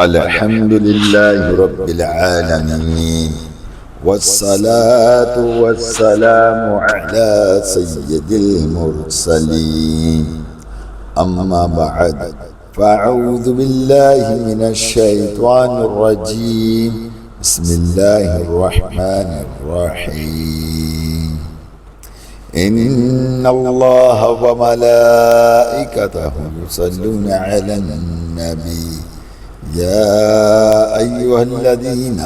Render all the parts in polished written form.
الحمد لله رب العالمين، والصلاة والسلام على سيد المرسلين. أما بعد، فأعوذ بالله من الشيطان الرجيم. بسم الله الرحمن الرحيم. إن الله وملائكته يصلون على النبي يا أيها الذين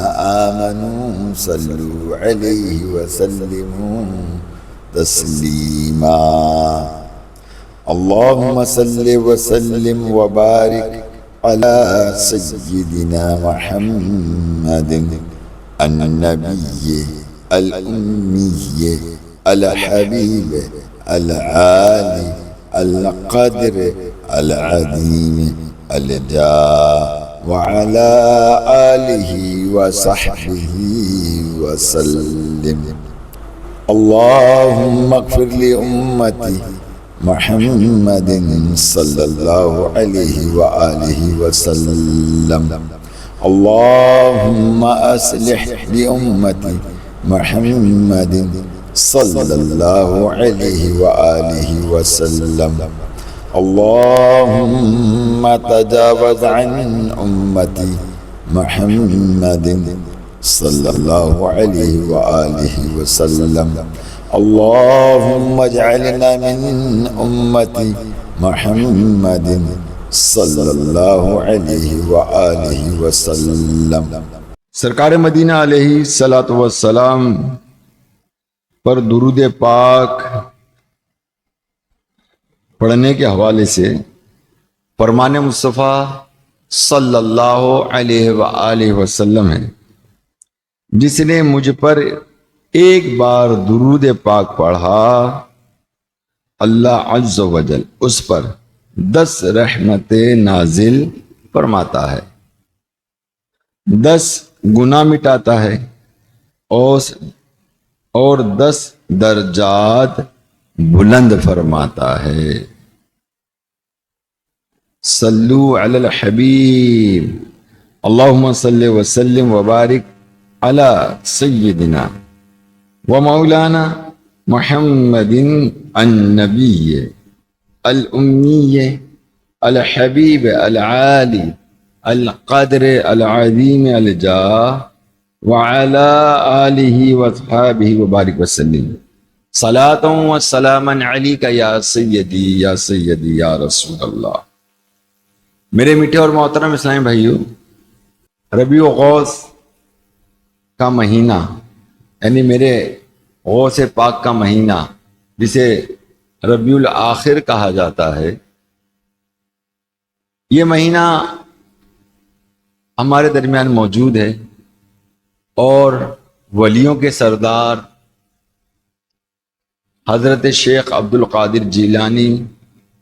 آمنوا صلوا عليه وسلموا تسليما. اللهم صل وسلم وبارك على سيدنا محمد النبي الأمي الحبيب العالي القدر العظيم الجاه، وعلى آله وصحبه وسلم. اللهم اغفر لأمتي محمد صلى الله عليه وآله وسلم. اللهم أصلح لأمتي محمد صلى الله عليه وآله وسلم. اللهم تجاوز عن أمتي محمد صلى الله عليه وآله وسلم. اللهم اجعلنا من أمتي محمد صلى الله عليه وآله وسلم. سرکار مدینہ علیہ الصلاۃ والسلام پر درود پاک پڑھنے کے حوالے سے فرمان مصطفیٰ صلی اللہ علیہ وآلہ وسلم ہے، جس نے مجھ پر ایک بار درود پاک پڑھا، اللہ عز و جل اس پر 10 رحمتیں نازل فرماتا ہے، 10 گناہ مٹاتا ہے اور 10 درجات بلند فرماتا ہے. صلو علی الحبیب. اللہم صلی وسلم وبارک علی سیدنا و مولانا محمد النبی الامی الحبیب العالی القدر العظیم الجاہ وعلی آلہ واصحابہ وبارک وسلم. صلاۃ و سلام علیک یا سیدی یا سیدی یا رسول اللہ. میرے میٹھے اور محترم اسلامی بھائیو، ربیع غوث کا مہینہ، یعنی میرے غوث پاک کا مہینہ، جسے ربیع الآخر کہا جاتا ہے، یہ مہینہ ہمارے درمیان موجود ہے اور ولیوں کے سردار حضرت شیخ عبد القادر جیلانی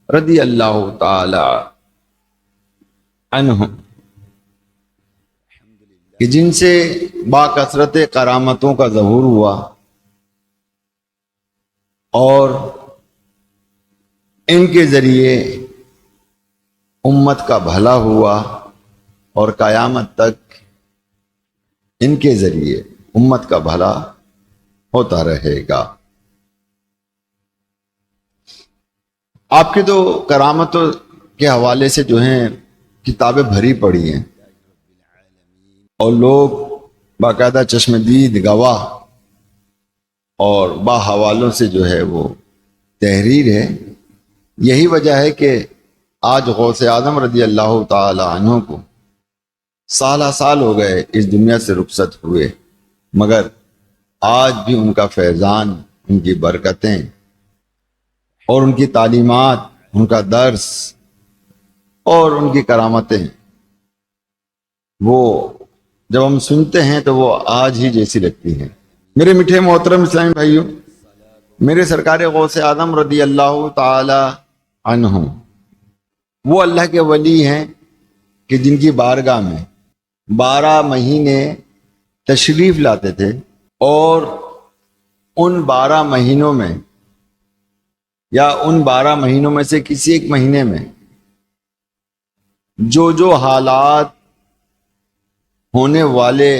رضی اللہ تعالی عنہ، کہ جن سے باکثرت کرامتوں کا ظہور ہوا اور ان کے ذریعے امت کا بھلا ہوا اور قیامت تک ان کے ذریعے امت کا بھلا ہوتا رہے گا. آپ کے تو کرامتوں کے حوالے سے جو ہیں کتابیں بھری پڑی ہیں اور لوگ باقاعدہ چشمدید گواہ اور با حوالوں سے جو ہے وہ تحریر ہے. یہی وجہ ہے کہ آج غوث اعظم رضی اللہ تعالی عنہ کو سالہ سال ہو گئے اس دنیا سے رخصت ہوئے، مگر آج بھی ان کا فیضان، ان کی برکتیں اور ان کی تعلیمات، ان کا درس اور ان کی کرامتیں، وہ جب ہم سنتے ہیں تو وہ آج ہی جیسی لگتی ہیں. میرے میٹھے محترم اسلامی بھائیو، میرے سرکار غوث اعظم رضی اللہ تعالی عنہ وہ اللہ کے ولی ہیں کہ جن کی بارگاہ میں 12 مہینے تشریف لاتے تھے اور ان 12 مہینوں میں یا ان 12 مہینوں میں سے کسی ایک مہینے میں جو حالات ہونے والے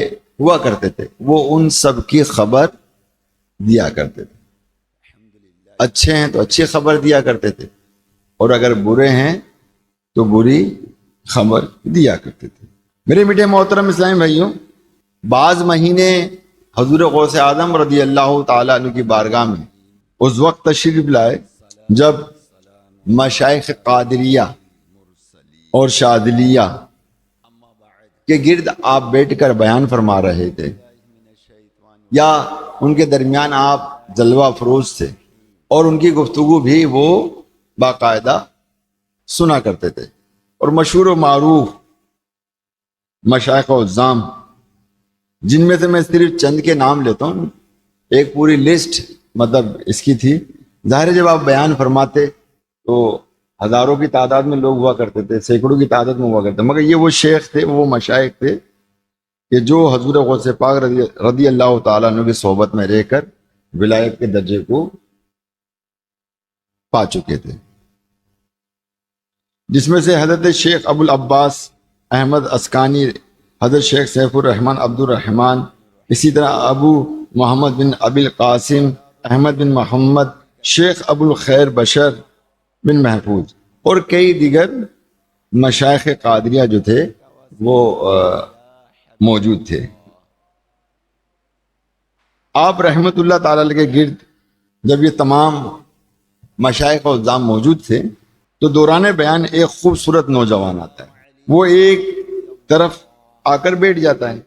ہوا کرتے تھے وہ ان سب کی خبر دیا کرتے تھے. اچھے ہیں تو اچھی خبر دیا کرتے تھے اور اگر برے ہیں تو بری خبر دیا کرتے تھے. میرے میٹھے محترم اسلامی بھائیوں، بعض مہینے حضور غوث اعظم رضی اللہ تعالیٰ عنہ کی بارگاہ میں اس وقت تشریف لائے جب مشائخ قادریہ اور شاذلیہ کے گرد آپ بیٹھ کر بیان فرما رہے تھے یا ان کے درمیان آپ جلوہ افروز تھے اور ان کی گفتگو بھی وہ باقاعدہ سنا کرتے تھے. اور مشہور و معروف مشائخ و عظام جن میں سے میں صرف چند کے نام لیتا ہوں، ایک پوری لسٹ مطلب اس کی تھی. ظاہر ہے جب آپ بیان فرماتے تو ہزاروں کی تعداد میں لوگ ہوا کرتے تھے، سینکڑوں کی تعداد میں ہوا کرتے تھے، مگر یہ وہ شیخ تھے، وہ مشائخ تھے کہ جو حضور غوث پاک رضی اللہ تعالیٰ عنہ کی صحبت میں رہ کر ولایت کے درجے کو پا چکے تھے، جس میں سے حضرت شیخ ابو العباس احمد اسکانی، حضرت شیخ سیف الرحمن عبد الرحمن، اسی طرح ابو محمد بن ابی القاسم احمد بن محمد، شیخ ابو الخیر بشر بن محفوظ اور کئی دیگر مشائخ قادریہ جو تھے وہ موجود تھے. آپ رحمت اللہ تعالی علیہ کے گرد جب یہ تمام مشائخ و عظام موجود تھے تو دوران بیان ایک خوبصورت نوجوان آتا ہے، وہ ایک طرف آ کر بیٹھ جاتا ہے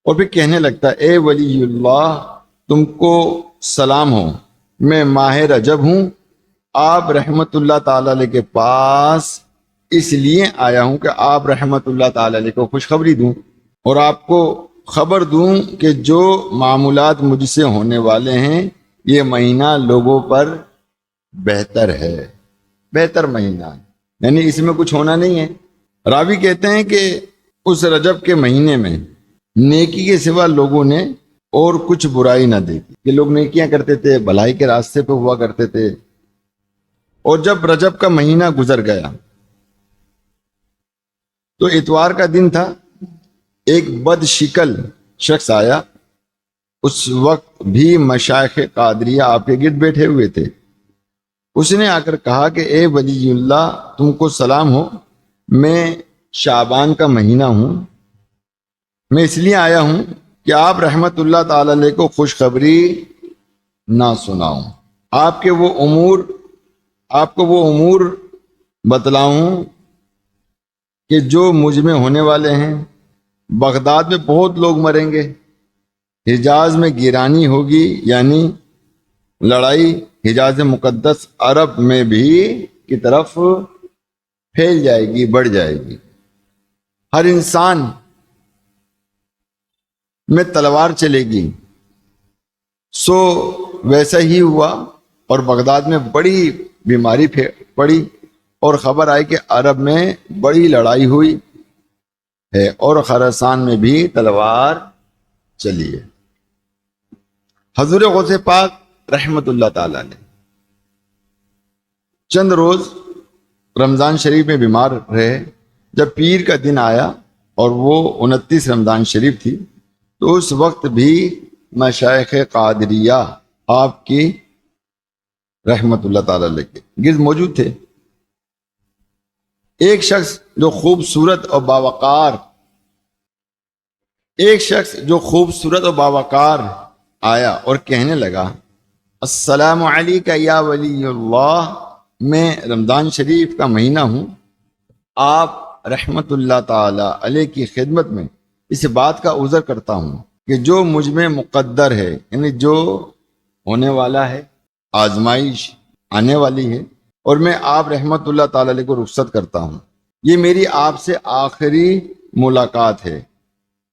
اور پھر کہنے لگتا ہے اے ولی اللہ تم کو سلام ہو، میں ماہ رجب ہوں، آپ رحمت اللہ تعالی علیہ کے پاس اس لیے آیا ہوں کہ آپ رحمت اللہ تعالی علیہ کو خوشخبری دوں اور آپ کو خبر دوں کہ جو معمولات مجھ سے ہونے والے ہیں یہ مہینہ لوگوں پر بہتر ہے، بہتر مہینہ ہے، یعنی اس میں کچھ ہونا نہیں ہے. راوی کہتے ہیں کہ اس رجب کے مہینے میں نیکی کے سوا لوگوں نے اور کچھ برائی نہ دیکھی کہ لوگ نیکیاں کرتے تھے، بھلائی کے راستے پہ ہوا کرتے تھے. اور جب رجب کا مہینہ گزر گیا تو اتوار کا دن تھا، ایک بد شکل شخص آیا، اس وقت بھی مشائخ قادریہ آپ کے گرد بیٹھے ہوئے تھے. اس نے آ کر کہا کہ اے ولی اللہ تم کو سلام ہو، میں شعبان کا مہینہ ہوں، میں اس لیے آیا ہوں کہ آپ رحمت اللہ تعالی علیہ کو خوشخبری نہ سناؤں، آپ کو وہ امور بتلاؤں کہ جو مجھ میں ہونے والے ہیں. بغداد میں بہت لوگ مریں گے، حجاز میں گیرانی ہوگی یعنی لڑائی، حجاز مقدس عرب میں بھی کی طرف پھیل جائے گی، بڑھ جائے گی، ہر انسان میں تلوار چلے گی. سو ویسا ہی ہوا اور بغداد میں بڑی بیماری پڑی اور خبر آئی کہ عرب میں بڑی لڑائی ہوئی ہے اور خراسان میں بھی تلوار چلی ہے. حضور غوث پاک رحمت اللہ تعالی نے چند روز رمضان شریف میں بیمار رہے. جب پیر کا دن آیا اور وہ 29 رمضان شریف تھی تو اس وقت بھی مشائخ قادریہ آپ کی رحمت اللہ تعالی علیہ کے گرد موجود تھے. ایک شخص جو خوبصورت اور باوقار آیا اور کہنے لگا السلام علیکہ یا ولی اللہ، میں رمضان شریف کا مہینہ ہوں، آپ رحمت اللہ تعالی علیہ کی خدمت میں اس بات کا عذر کرتا ہوں کہ جو مجھ میں مقدر ہے، یعنی جو ہونے والا ہے، آزمائش آنے والی ہے، اور میں آپ رحمت اللہ تعالی علیہ کو رخصت کرتا ہوں. یہ میری آپ سے آخری ملاقات ہے.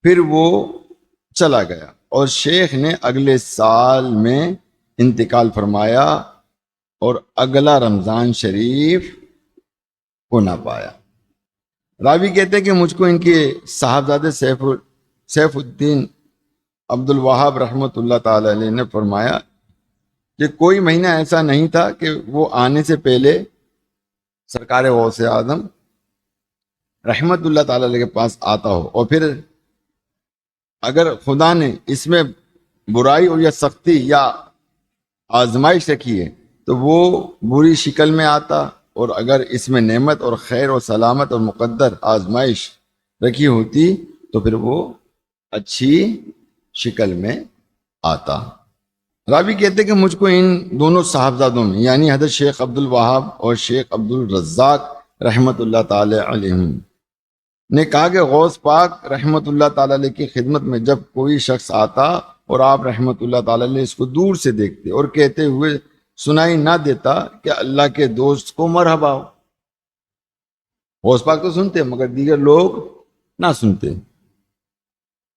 پھر وہ چلا گیا اور شیخ نے اگلے سال میں انتقال فرمایا اور اگلا رمضان شریف کو نہ پایا. راوی کہتے ہیں کہ مجھ کو ان کے صاحبزادے سیف الدین عبد الوہاب رحمت اللہ تعالی علیہ نے فرمایا کہ کوئی مہینہ ایسا نہیں تھا کہ وہ آنے سے پہلے سرکار غوث اعظم رحمت اللہ تعالی علیہ کے پاس آتا ہو اور پھر اگر خدا نے اس میں برائی اور یا سختی یا آزمائش رکھی ہے تو وہ بری شکل میں آتا، اور اگر اس میں نعمت اور خیر اور سلامت اور مقدر آزمائش رکھی ہوتی تو پھر وہ اچھی شکل میں آتا۔ راوی کہتے کہ مجھ کو ان دونوں صاحبزادوں میں یعنی حضرت شیخ عبد الوہاب اور شیخ عبد الرزاق رحمت اللہ تعالی علیہم نے کہا کہ غوث پاک رحمت اللہ تعالی علیہ کی خدمت میں جب کوئی شخص آتا اور آپ رحمت اللہ تعالی علیہ اس کو دور سے دیکھتے اور کہتے ہوئے سنائی نہ دیتا کہ اللہ کے دوست کو مرحبا ہو۔ غوث پاک تو سنتے مگر دیگر لوگ نہ سنتے،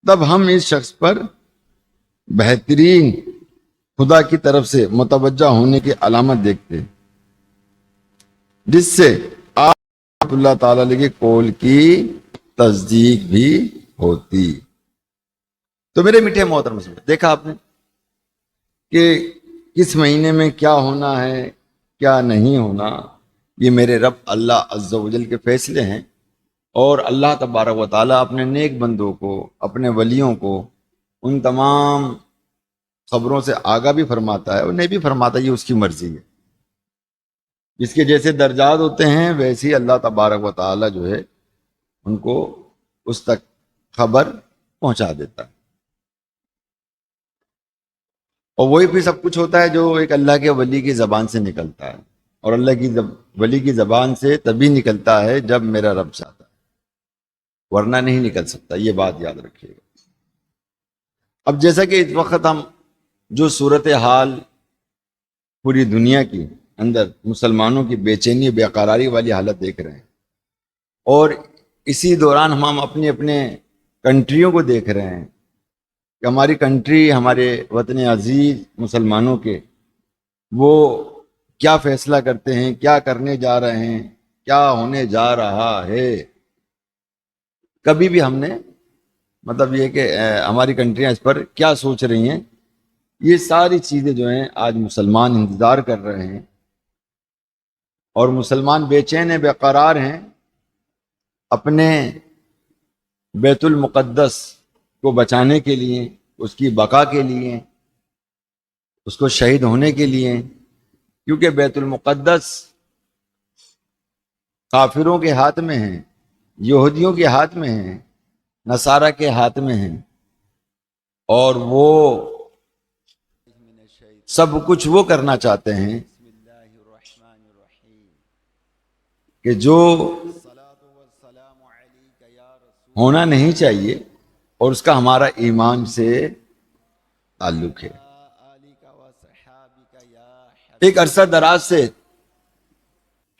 تب ہم اس شخص پر بہترین خدا کی طرف سے متوجہ ہونے کی علامت دیکھتے، جس سے آپ اللہ تعالی علیہ کے قول کی تصدیق بھی ہوتی۔ تو میرے میٹھے محترم سے دیکھا آپ نے کہ کس مہینے میں کیا ہونا ہے کیا نہیں ہونا، یہ میرے رب اللہ عز و جل کے فیصلے ہیں، اور اللہ تبارک و تعالیٰ اپنے نیک بندوں کو، اپنے ولیوں کو ان تمام خبروں سے آگاہ بھی فرماتا ہے اور نہیں بھی فرماتا، یہ اس کی مرضی ہے۔ جس کے جیسے درجات ہوتے ہیں ویسے ہی اللہ تبارک و تعالیٰ جو ہے ان کو اس تک خبر پہنچا دیتا ہے، اور وہی پھر سب کچھ ہوتا ہے جو ایک اللہ کے ولی کی زبان سے نکلتا ہے، اور اللہ کی ولی کی زبان سے تبھی نکلتا ہے جب میرا رب چاہتا ہے، ورنہ نہیں نکل سکتا، یہ بات یاد رکھیے گا۔ اب جیسا کہ اس وقت ہم جو صورتحال پوری دنیا کی اندر مسلمانوں کی بے چینی بے قراری والی حالت دیکھ رہے ہیں، اور اسی دوران ہم اپنے اپنے کنٹریوں کو دیکھ رہے ہیں کہ ہماری کنٹری، ہمارے وطن عزیز مسلمانوں کے، وہ کیا فیصلہ کرتے ہیں، کیا کرنے جا رہے ہیں، کیا ہونے جا رہا ہے۔ کبھی بھی ہم نے مطلب یہ کہ ہماری کنٹریاں اس پر کیا سوچ رہی ہیں، یہ ساری چیزیں جو ہیں آج مسلمان انتظار کر رہے ہیں، اور مسلمان بے چین ہیں، بے قرار ہیں، اپنے بیت المقدس کو بچانے کے لیے، اس کی بقا کے لیے، اس کو شہید ہونے کے لیے، کیونکہ بیت المقدس کافروں کے ہاتھ میں ہیں، یہودیوں کے ہاتھ میں ہیں، نصارہ کے ہاتھ میں ہیں، اور وہ سب کچھ وہ کرنا چاہتے ہیں کہ جو ہونا نہیں چاہیے، اور اس کا ہمارا ایمان سے تعلق ہے۔ ایک عرصہ دراز سے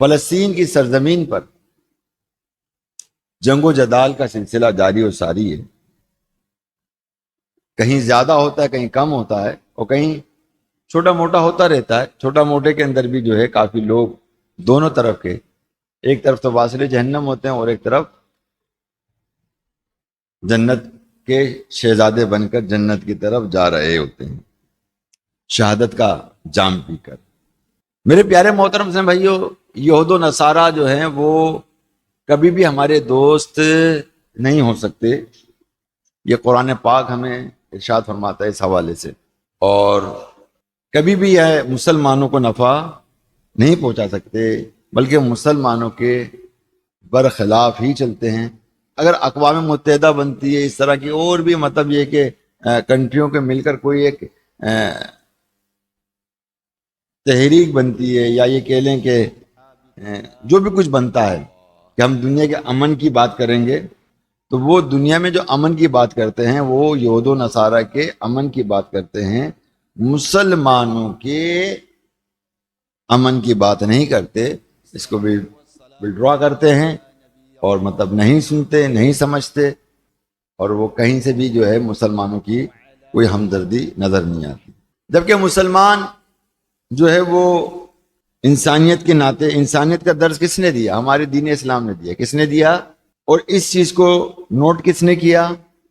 فلسطین کی سرزمین پر جنگ و جدال کا سلسلہ جاری و ساری ہے، کہیں زیادہ ہوتا ہے، کہیں کم ہوتا ہے، اور کہیں چھوٹا موٹا ہوتا رہتا ہے۔ چھوٹا موٹے کے اندر بھی جو ہے کافی لوگ دونوں طرف کے، ایک طرف تو واصل جہنم ہوتے ہیں اور ایک طرف جنت کے شہزادے بن کر جنت کی طرف جا رہے ہوتے ہیں شہادت کا جام پی کر۔ میرے پیارے محترم سے بھائیو، یہود و نصارہ جو ہیں وہ کبھی بھی ہمارے دوست نہیں ہو سکتے، یہ قرآن پاک ہمیں ارشاد فرماتا ہے اس حوالے سے، اور کبھی بھی یہ مسلمانوں کو نفع نہیں پہنچا سکتے، بلکہ مسلمانوں کے برخلاف ہی چلتے ہیں۔ اگر اقوام متحدہ بنتی ہے، اس طرح کی اور بھی مطلب یہ کہ کنٹریوں کے مل کر کوئی ایک تحریک بنتی ہے، یا یہ کہہ لیں کہ جو بھی کچھ بنتا ہے کہ ہم دنیا کے امن کی بات کریں گے، تو وہ دنیا میں جو امن کی بات کرتے ہیں وہ یہود و نصارہ کے امن کی بات کرتے ہیں، مسلمانوں کے امن کی بات نہیں کرتے، اس کو بھی ولڈرا کرتے ہیں، اور مطلب نہیں سنتے، نہیں سمجھتے، اور وہ کہیں سے بھی جو ہے مسلمانوں کی کوئی ہمدردی نظر نہیں آتی۔ جبکہ مسلمان جو ہے وہ انسانیت کے ناطے، انسانیت کا درس کس نے دیا؟ ہمارے دین اسلام نے دیا۔ کس نے دیا؟ اور اس چیز کو نوٹ کس نے کیا؟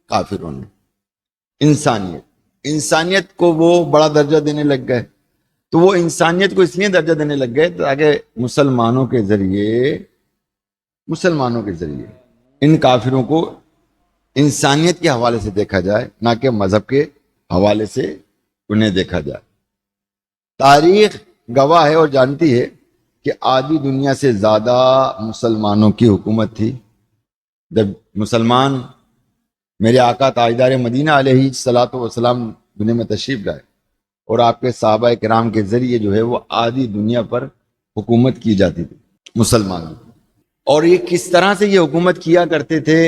کافروں نے۔ انسانیت کو وہ بڑا درجہ دینے لگ گئے، تو وہ انسانیت کو اس لیے درجہ دینے لگ گئے تاکہ مسلمانوں کے ذریعے ان کافروں کو انسانیت کے حوالے سے دیکھا جائے، نہ کہ مذہب کے حوالے سے انہیں دیکھا جائے۔ تاریخ گواہ ہے اور جانتی ہے کہ آدھی دنیا سے زیادہ مسلمانوں کی حکومت تھی۔ جب مسلمان میرے آقا تاجدار مدینہ علیہ الصلوۃ والسلام دنیا میں تشریف لائے اور آپ کے صحابہ کرام کے ذریعے جو ہے وہ آدھی دنیا پر حکومت کی جاتی تھی مسلمانوں، اور یہ کس طرح سے یہ حکومت کیا کرتے تھے،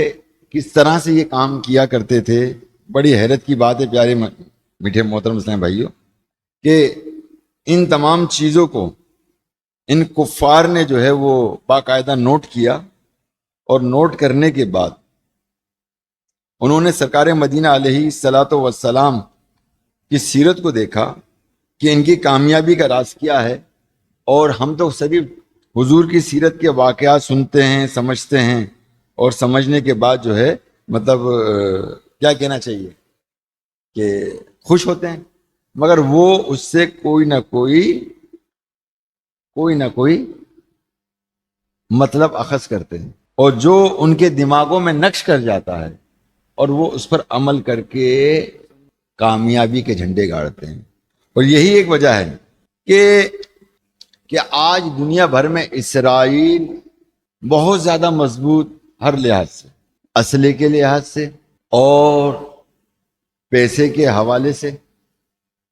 کس طرح سے یہ کام کیا کرتے تھے۔ بڑی حیرت کی بات ہے پیارے میٹھے محترم اسلام بھائیوں، کہ ان تمام چیزوں کو ان کفار نے جو ہے وہ باقاعدہ نوٹ کیا، اور نوٹ کرنے کے بعد انہوں نے سرکار مدینہ علیہ الصلوۃ والسلام کی سیرت کو دیکھا کہ ان کی کامیابی کا راز کیا ہے۔ اور ہم تو صرف حضور کی سیرت کے واقعات سنتے ہیں، سمجھتے ہیں، اور سمجھنے کے بعد جو ہے مطلب کیا کہنا چاہیے کہ خوش ہوتے ہیں، مگر وہ اس سے کوئی نہ کوئی مطلب اخذ کرتے ہیں، اور جو ان کے دماغوں میں نقش کر جاتا ہے اور وہ اس پر عمل کر کے کامیابی کے جھنڈے گاڑتے ہیں۔ اور یہی ایک وجہ ہے کہ آج دنیا بھر میں اسرائیل بہت زیادہ مضبوط ہر لحاظ سے، اسلحے کے لحاظ سے اور پیسے کے حوالے سے،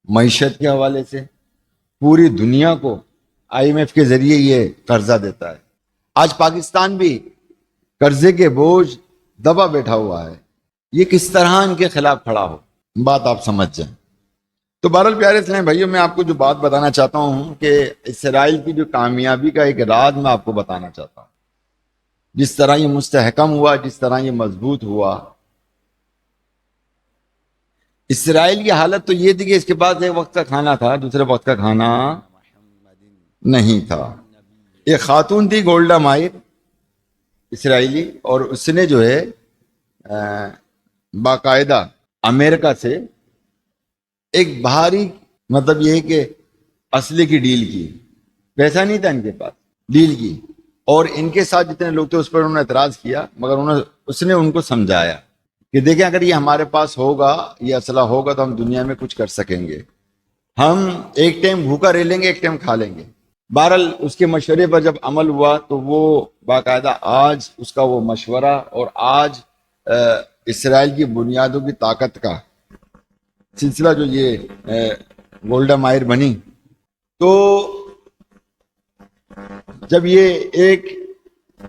معیشت کے حوالے سے، پوری دنیا کو IMF کے ذریعے یہ قرضہ دیتا ہے۔ آج پاکستان بھی قرضے کے بوجھ دبا بیٹھا ہوا ہے۔ یہ کس طرح ان کے خلاف کھڑا ہو، بات آپ سمجھ جائیں۔ تو بہرحال پیارے اسلام بھائیوں، میں آپ کو جو بات بتانا چاہتا ہوں کہ اسرائیل کی جو کامیابی کا ایک راز میں آپ کو بتانا چاہتا ہوں، جس طرح یہ مستحکم ہوا، جس طرح یہ مضبوط ہوا۔ اسرائیل کی حالت تو یہ تھی کہ اس کے پاس ایک وقت کا کھانا تھا، دوسرے وقت کا کھانا نہیں تھا۔ ایک خاتون تھی گولڈا مائر، اسرائیلی، اور اس نے جو ہے باقاعدہ امریکہ سے ایک بھاری مطلب یہ ہے کہ اسلحے کی ڈیل کی، پیسہ نہیں تھا ان کے پاس، ڈیل کی، اور ان کے ساتھ جتنے لوگ تھے اس پر انہوں نے اعتراض کیا، مگر اس نے ان کو سمجھایا کہ دیکھیں اگر یہ ہمارے پاس ہوگا، یہ اسلحہ ہوگا تو ہم دنیا میں کچھ کر سکیں گے، ہم ایک ٹائم بھوکا رہ لیں گے، ایک ٹائم کھا لیں گے۔ بہرحال اس کے مشورے پر جب عمل ہوا تو وہ باقاعدہ آج اس کا وہ مشورہ، اور آج اسرائیل کی بنیادوں کی طاقت کا سلسلہ جو یہ گولڈا مائر بنی، تو جب یہ ایک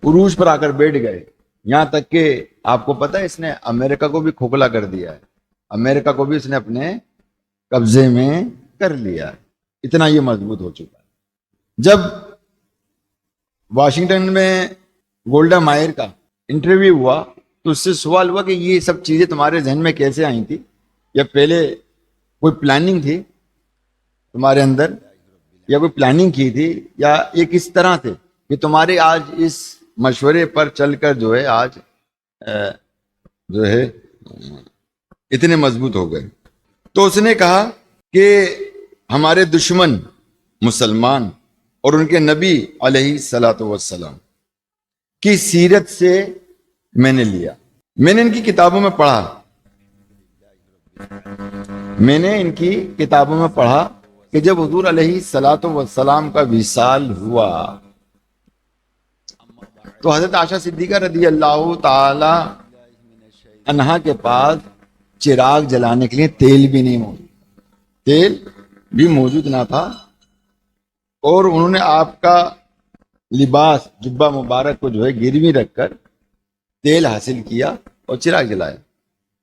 عروج پر آ کر بیٹھ گئے، یہاں تک کہ آپ کو پتہ ہے اس نے امریکہ کو بھی کھوکھلا کر دیا ہے، امریکہ کو بھی اس نے اپنے قبضے میں کر لیا ہے، اتنا یہ مضبوط ہو چکا ہے۔ جب واشنگٹن میں گولڈا مائر کا انٹرویو ہوا تو اس سے سوال ہوا کہ یہ سب چیزیں تمہارے ذہن میں کیسے آئی تھی، یا پہلے کوئی پلاننگ تھی تمہارے اندر، یا کوئی پلاننگ کی تھی، یا یہ کس طرح تھے کہ تمہارے آج اس مشورے پر چل کر جو ہے آج جو ہے اتنے مضبوط ہو گئے۔ تو اس نے کہا کہ ہمارے دشمن مسلمان اور ان کے نبی علیہ الصلوۃ والسلام کی سیرت سے میں نے لیا، میں نے ان کی کتابوں میں پڑھا، میں نے ان کی کتابوں میں پڑھا کہ جب حضور علیہ الصلوۃ والسلام کا وصال ہوا تو حضرت عائشہ صدیقہ رضی اللہ تعالی عنہا کے پاس چراغ جلانے کے لیے تیل بھی نہیں موجود، تیل بھی موجود نہ تھا، اور انہوں نے آپ کا لباس جبہ مبارک کو جو ہے گروی رکھ کر تیل حاصل کیا اور چراغ جلایا،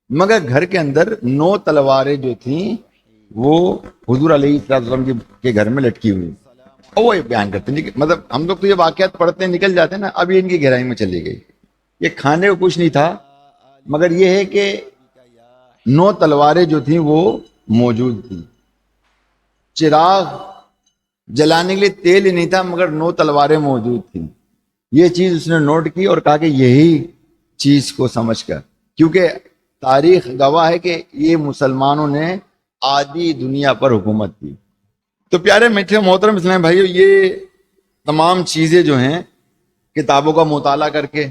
مگر گھر کے اندر 9 تلواریں جو تھیں وہ حضور علیہ السلام کے گھر میں لٹکی ہوئی، اور وہ بیان کرتے ہیں، مطلب ہم لوگ تو یہ واقعات پڑھتے ہیں نکل جاتے ہیں نا، اب یہ ان کی گہرائی میں چلی گئی۔ یہ کھانے کو کچھ نہیں تھا، مگر یہ ہے کہ 9 تلواریں جو تھیں وہ موجود تھیں، چراغ جلانے کے لیے تیل ہی نہیں تھا مگر 9 تلواریں موجود تھیں۔ یہ چیز اس نے نوٹ کی اور کہا کہ یہی چیز کو سمجھ کر، کیونکہ تاریخ گواہ ہے کہ یہ مسلمانوں نے آدھی دنیا پر حکومت کی۔ تو پیارے میٹھے محترم اسلام بھائیو، یہ تمام چیزیں جو ہیں کتابوں کا مطالعہ کر کے،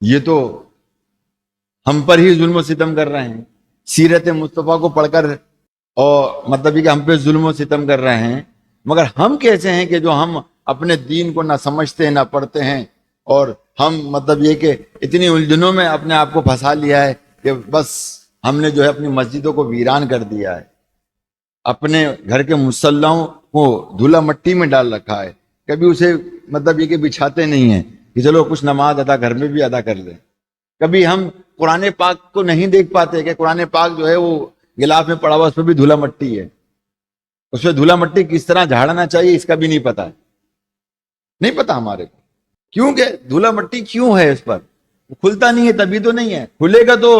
یہ تو ہم پر ہی ظلم و ستم کر رہے ہیں، سیرت مصطفیٰ کو پڑھ کر، اور مطلب یہ کہ ہم پہ ظلم و ستم کر رہے ہیں، مگر ہم کیسے ہیں کہ جو ہم اپنے دین کو نہ سمجھتے ہیں نہ پڑھتے ہیں، اور ہم مطلب یہ کہ اتنی الجھنوں میں اپنے آپ کو پھنسا لیا ہے کہ بس ہم نے جو ہے اپنی مسجدوں کو ویران کر دیا ہے، اپنے گھر کے مصلاؤں کو دھولا مٹی میں ڈال رکھا ہے، کبھی اسے مطلب یہ کہ بچھاتے نہیں ہیں کہ چلو کچھ نماز ادا گھر میں بھی ادا کر لیں، کبھی ہم قرآن پاک کو نہیں دیکھ پاتے کہ قرآن پاک جو ہے وہ گلاف میں پڑا ہوا، اس پہ بھی دھولا مٹی ہے، اس پہ دھولا مٹی کس طرح جھاڑنا چاہیے اس کا بھی نہیں پتا ہے، نہیں پتا ہمارے کو، کیونکہ دھولا مٹی کیوں ہے اس پر، کھلتا نہیں ہے تبھی تو نہیں ہے، کھلے گا تو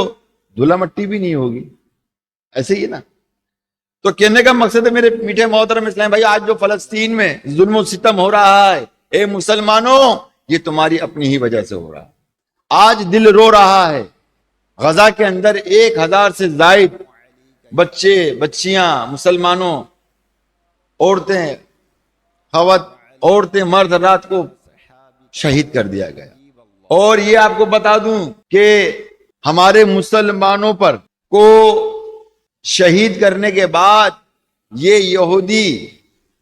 دھولا مٹی بھی نہیں ہوگی، ایسے ہی نا۔ تو کہنے کا مقصد ہے میرے میٹھے محترم اسلام بھائی، آج جو فلسطین میں ظلم و ستم ہو رہا ہے، اے مسلمانوں، یہ تمہاری اپنی ہی وجہ سے ہو رہا ہے۔ آج دل رو رہا ہے، غزہ کے اندر 1000 سے زائد بچے بچیاں مسلمانوں، عورتیں مرد رات کو شہید کر دیا گیا۔ اور یہ آپ کو بتا دوں کہ ہمارے مسلمانوں پر کو شہید کرنے کے بعد یہ یہودی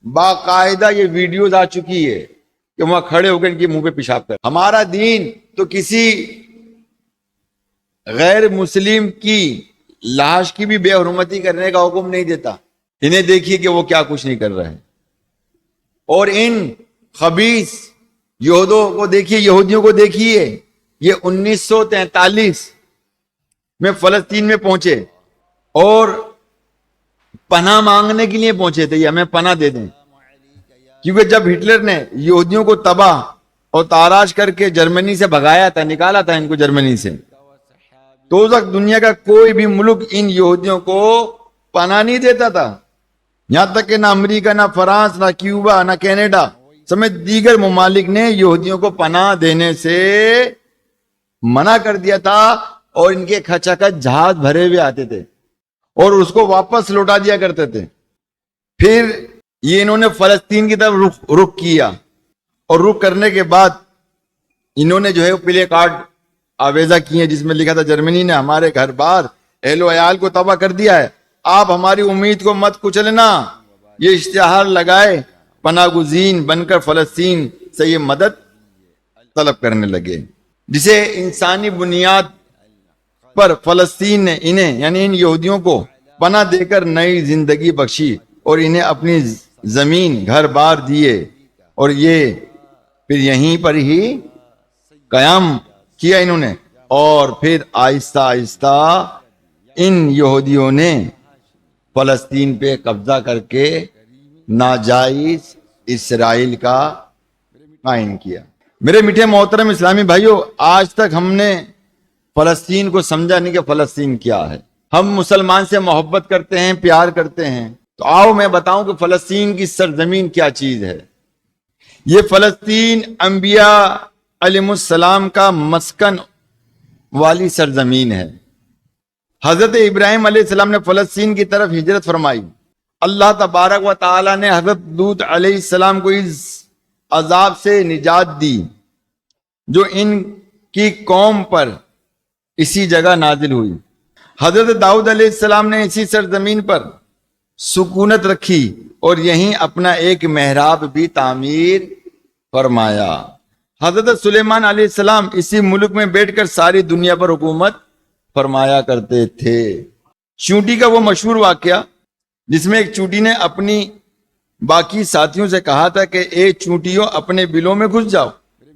باقاعدہ یہ ویڈیوز آ چکی ہے کہ وہاں کھڑے ہو کر ان کے منہ پہ پیشاب کر۔ ہمارا دین تو کسی غیر مسلم کی لاش کی بھی بے حرمتی کرنے کا حکم نہیں دیتا، انہیں دیکھیے کہ وہ کیا کچھ نہیں کر رہے ہیں۔ اور ان خبیث یہودیوں کو دیکھیے، یہ 1943 میں فلسطین میں پہنچے اور پناہ مانگنے کے لیے پہنچے تھے، یہ ہمیں پناہ دے دیں، کیونکہ جب ہٹلر نے یہودیوں کو تباہ اور تاراج کر کے جرمنی سے بھگایا تھا، نکالا تھا ان کو جرمنی سے، تو اس وقت دنیا کا کوئی بھی ملک ان یہودیوں کو پناہ نہیں دیتا تھا، یہاں تک کہ نہ امریکہ، نہ فرانس، نہ کیوبا، نہ کینیڈا سمیت دیگر ممالک نے یہودیوں کو پناہ دینے سے منع کر دیا تھا، اور ان کے کھچاکھچ جہاز بھرے ہوئے آتے تھے اور اس کو واپس لوٹا دیا کرتے تھے۔ پھر یہ انہوں نے فلسطین کی طرف رخ کیا، اور رخ کرنے کے بعد انہوں نے جو ہے پلے کارڈ آویزہ کیے جس میں لکھا تھا جرمنی نے ہمارے گھر بار اہل و عیال کو تباہ کر دیا ہے، آپ ہماری امید کو مت کچلنا۔ یہ اشتہار لگائے، پناہ گزین بن کر فلسطین سے یہ مدد طلب کرنے لگے، جسے انسانی بنیاد پر فلسطین نے انہیں یعنی ان یہودیوں کو پناہ دے کر نئی زندگی بخشی، اور انہیں اپنی زمین گھر بار دیے، اور یہ پھر یہیں پر ہی قیام کیا انہوں نے۔ اور پھر آہستہ آہستہ ان یہودیوں نے فلسطین پہ قبضہ کر کے ناجائز اسرائیل کا قائم کیا۔ میرے میٹھے محترم اسلامی بھائیوں، آج تک ہم نے فلسطین کو سمجھا نہیں کہ فلسطین کیا ہے۔ ہم مسلمان سے محبت کرتے ہیں، پیار کرتے ہیں، تو آؤ میں بتاؤں کہ فلسطین کی سرزمین کیا چیز ہے۔ یہ فلسطین انبیاء علیہ السلام کا مسکن والی سرزمین ہے۔ حضرت ابراہیم علیہ السلام نے فلسطین کی طرف ہجرت فرمائی، اللہ تبارک و تعالی نے حضرت لوط علیہ السلام کو اس عذاب سے نجات دی جو ان کی قوم پر اسی جگہ نازل ہوئی۔ حضرت داؤد علیہ السلام نے اسی سرزمین پر سکونت رکھی اور یہیں اپنا ایک محراب بھی تعمیر فرمایا۔ حضرت سلیمان علیہ السلام اسی ملک میں بیٹھ کر ساری دنیا پر حکومت فرمایا کرتے تھے۔ چونٹی کا وہ مشہور واقعہ جس میں ایک چونٹی نے اپنی باقی ساتھیوں سے کہا تھا کہ اے چونٹیوں اپنے بلوں میں گھس جاؤ،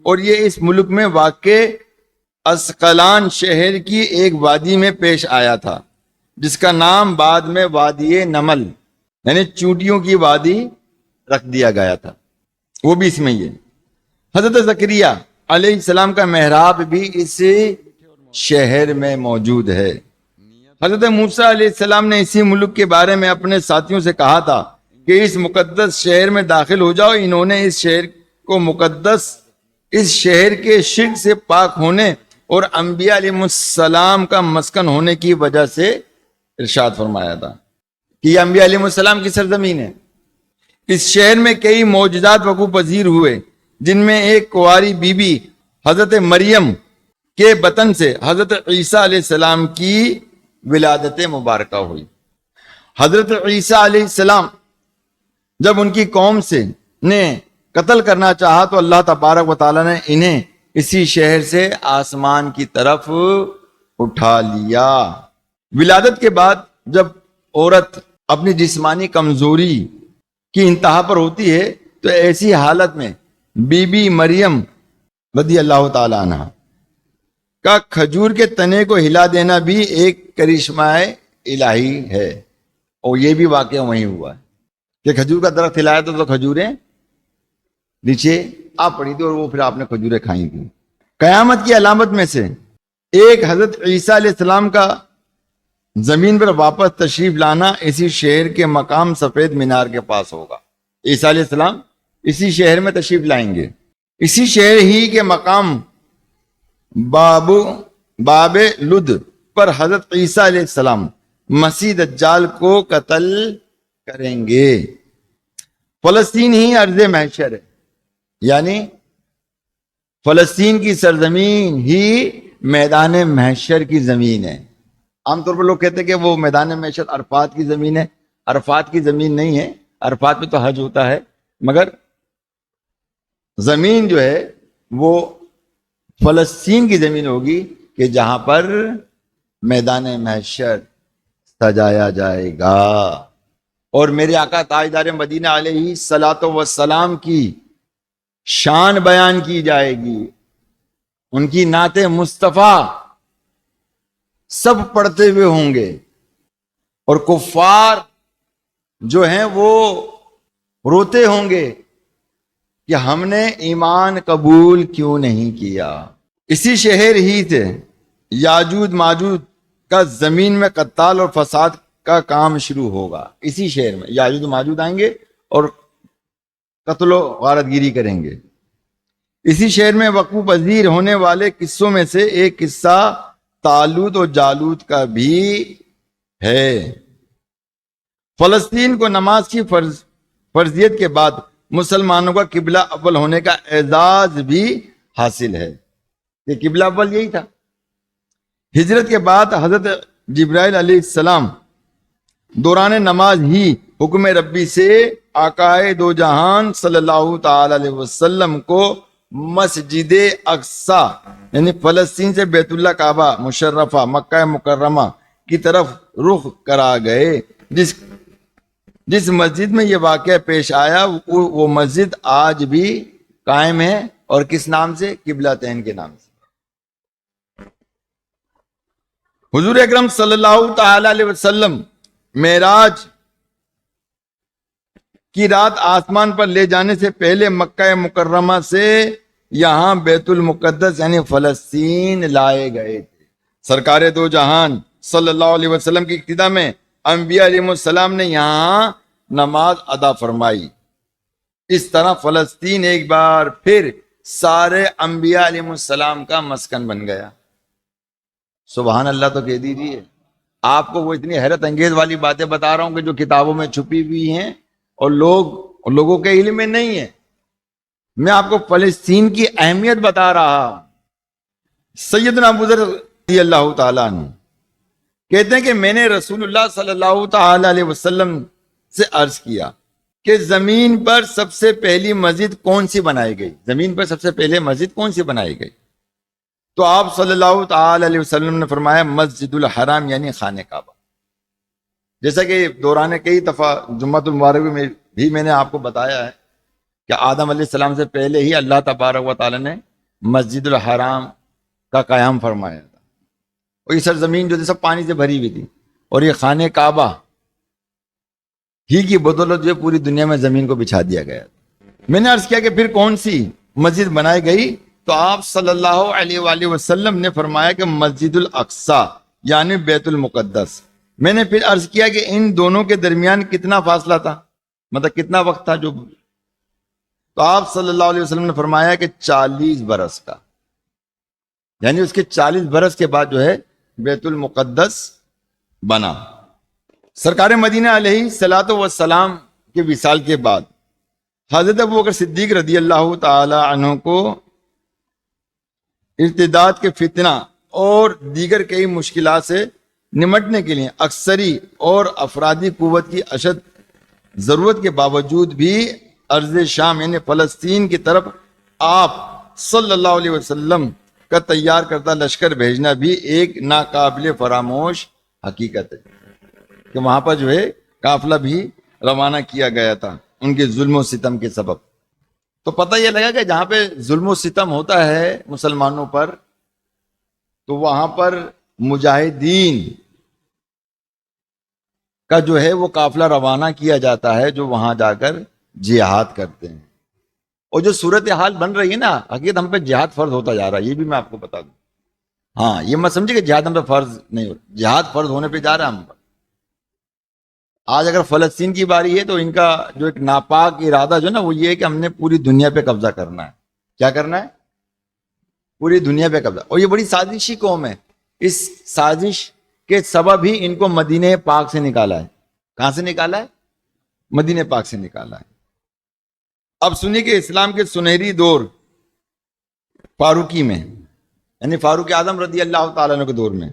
اور یہ اس ملک میں واقع اسقلان شہر کی ایک وادی میں پیش آیا تھا جس کا نام بعد میں وادی نمل یعنی چونٹیوں کی وادی رکھ دیا گیا تھا، وہ بھی اس میں یہ۔ حضرت زکریا علیہ السلام کا محراب بھی اس شہر میں موجود ہے۔ حضرت موسیٰ علیہ السلام نے اسی ملک کے بارے میں اپنے ساتھیوں سے کہا تھا کہ اس مقدس شہر میں داخل ہو جاؤ۔ انہوں نے اس شہر کو مقدس، اس شہر کے شرک سے پاک ہونے اور انبیاء علیہ السلام کا مسکن ہونے کی وجہ سے ارشاد فرمایا تھا کہ یہ انبیاء علیہ السلام کی سرزمین ہے۔ اس شہر میں کئی معجزات وقوع پذیر ہوئے، جن میں ایک کنواری بی بی حضرت مریم کے بطن سے حضرت عیسیٰ علیہ السلام کی ولادت مبارکہ ہوئی۔ حضرت عیسیٰ علیہ السلام جب ان کی قوم سے نے قتل کرنا چاہا تو اللہ تبارک و تعالیٰ نے انہیں اسی شہر سے آسمان کی طرف اٹھا لیا۔ ولادت کے بعد جب عورت اپنی جسمانی کمزوری کی انتہا پر ہوتی ہے تو ایسی حالت میں بی بی مریم رضی اللہ تعالی عنہ کا کھجور کے تنے کو ہلا دینا بھی ایک کرشمہ الہی ہے، اور یہ بھی واقعہ وہیں ہوا ہے کہ کھجور کا درخت ہلایا تو کھجوریں نیچے آ پڑی تھی اور وہ پھر آپ نے کھجوریں کھائی تھی۔ قیامت کی علامت میں سے ایک حضرت عیسیٰ علیہ السلام کا زمین پر واپس تشریف لانا اسی شہر کے مقام سفید مینار کے پاس ہوگا۔ عیسیٰ علیہ السلام اسی شہر میں تشریف لائیں گے، اسی شہر ہی کے مقام باب لد پر حضرت عیسیٰ علیہ السلام مسیح دجال کو قتل کریں گے۔ فلسطین ہی ارض محشر ہے، یعنی فلسطین کی سرزمین ہی میدان محشر کی زمین ہے۔ عام طور پر لوگ کہتے ہیں کہ وہ میدان محشر عرفات کی زمین ہے، عرفات کی زمین نہیں ہے، عرفات میں تو حج ہوتا ہے، مگر زمین جو ہے وہ فلسطین کی زمین ہوگی کہ جہاں پر میدان محشر سجایا جائے گا، اور میرے آقا تاجدار مدینہ علیہ الصلوۃ والسلام کی شان بیان کی جائے گی، ان کی نعت مصطفیٰ سب پڑھتے ہوئے ہوں گے، اور کفار جو ہیں وہ روتے ہوں گے کہ ہم نے ایمان قبول کیوں نہیں کیا۔ اسی شہر ہی سے یاجوج ماجوج کا زمین میں قتال اور فساد کا کام شروع ہوگا۔ اسی شہر میں یاجوج ماجوج آئیں گے اور قتل و غارت گیری کریں گے۔ اسی شہر میں وقوع پذیر ہونے والے قصوں میں سے ایک قصہ طالوت اور جالوت کا بھی ہے۔ فلسطین کو نماز کی فرضیت کے بعد مسلمانوں کا قبلہ اول ہونے کا اعزاز بھی حاصل ہے، کہ قبلہ اول یہی تھا۔ ہجرت کے بعد حضرت جبرائیل علیہ السلام دوران نماز ہی حکم ربی سے آقائے دو جہان صلی اللہ تعالی علیہ وسلم کو مسجد اقصی یعنی فلسطین سے بیت اللہ کعبہ مشرفہ مکہ مکرمہ کی طرف رخ کرا گئے۔ جس مسجد میں یہ واقعہ پیش آیا وہ مسجد آج بھی قائم ہے، اور کس نام سے؟ قبلتین کے نام سے۔ حضور اکرم صلی اللہ تعالی علیہ وسلم معراج کی رات آسمان پر لے جانے سے پہلے مکہ مکرمہ سے یہاں بیت المقدس یعنی فلسطین لائے گئے تھے۔ سرکار دو جہان صلی اللہ علیہ وسلم کی ابتدا میں انبیاء علیہ السلام نے یہاں نماز ادا فرمائی۔ اس طرح فلسطین ایک بار پھر سارے انبیاء علیہ السلام کا مسکن بن گیا۔ سبحان اللہ تو کہہ دیجیے۔ آپ کو وہ اتنی حیرت انگیز والی باتیں بتا رہا ہوں کہ جو کتابوں میں چھپی ہوئی ہیں اور لوگوں کے علم میں نہیں ہے۔ میں آپ کو فلسطین کی اہمیت بتا رہا ہوں۔ سیدنا ابو ذر رضی اللہ تعالیٰ عنہ کہتے ہیں کہ میں نے رسول اللہ صلی اللہ تعالی علیہ وسلم سے عرض کیا کہ زمین پر سب سے پہلی مسجد کون سی بنائی گئی؟ زمین پر سب سے پہلے مسجد کون سی بنائی گئی؟ تو آپ صلی اللہ تعالی علیہ وسلم نے فرمایا مسجد الحرام یعنی خانہ کعبہ۔ جیسا کہ دوران کئی دفعہ جمعۃ المبارک میں بھی میں نے آپ کو بتایا ہے کہ آدم علیہ السلام سے پہلے ہی اللہ تبارک و تعالی نے مسجد الحرام کا قیام فرمایا تھا، اور یہ سرزمین جو سب پانی سے بھری ہوئی تھی، اور یہ خانہ کعبہ ہی کی بدولت جو پوری دنیا میں زمین کو بچھا دیا گیا تھا۔ میں نے عرض کیا کہ پھر کون سی مسجد بنائی گئی؟ تو آپ صلی اللہ علیہ وآلہ وسلم نے فرمایا کہ مسجد الاقصی یعنی بیت المقدس۔ میں نے پھر عرض کیا کہ ان دونوں کے درمیان کتنا فاصلہ تھا، مطلب کتنا وقت تھا؟ تو آپ صلی اللہ علیہ وسلم نے فرمایا کہ 40 برس کا، یعنی اس کے 40 برس کے بعد جو ہے بیت المقدس بنا۔ سرکار مدینہ علیہ الصلوۃ والسلام کے وصال کے بعد حضرت ابوبکر صدیق رضی اللہ تعالی عنہ کو ارتداد کے فتنہ اور دیگر کئی مشکلات سے نمٹنے کے لیے عسکری اور افرادی قوت کی اشد ضرورت کے باوجود بھی ارض شام یعنی فلسطین کی طرف آپ صلی اللہ علیہ وسلم کا تیار کردہ لشکر بھیجنا بھی ایک ناقابل فراموش حقیقت ہے کہ وہاں پر جو ہے قافلہ بھی روانہ کیا گیا تھا ان کے ظلم و ستم کے سبب. تو پتہ یہ لگا کہ جہاں پہ ظلم و ستم ہوتا ہے مسلمانوں پر تو وہاں پر مجاہدین کا جو ہے وہ قافلہ روانہ کیا جاتا ہے جو وہاں جا کر جہاد کرتے ہیں. اور جو صورتحال بن رہی ہے نا حقیقت ہم پہ جہاد فرض ہوتا جا رہا ہے, یہ بھی میں آپ کو بتا دوں. ہاں یہ مت سمجھے کہ جہاد ہم پہ فرض نہیں ہو, جہاد فرض ہونے پہ جا رہا ہے ہم پر. آج اگر فلسطین کی باری ہے تو ان کا جو ایک ناپاک ارادہ جو نا وہ یہ ہے کہ ہم نے پوری دنیا پہ قبضہ کرنا ہے. کیا کرنا ہے؟ پوری دنیا پہ قبضہ. اور یہ بڑی سازشی قوم ہے. اس سازش کے سبب ہی ان کو مدینہ پاک سے نکالا ہے. کہاں سے نکالا ہے؟ مدینہ پاک سے نکالا ہے. اب سنیے کہ اسلام کے سنہری دور فاروقی میں یعنی فاروق اعظم رضی اللہ تعالیٰ عنہ کے دور میں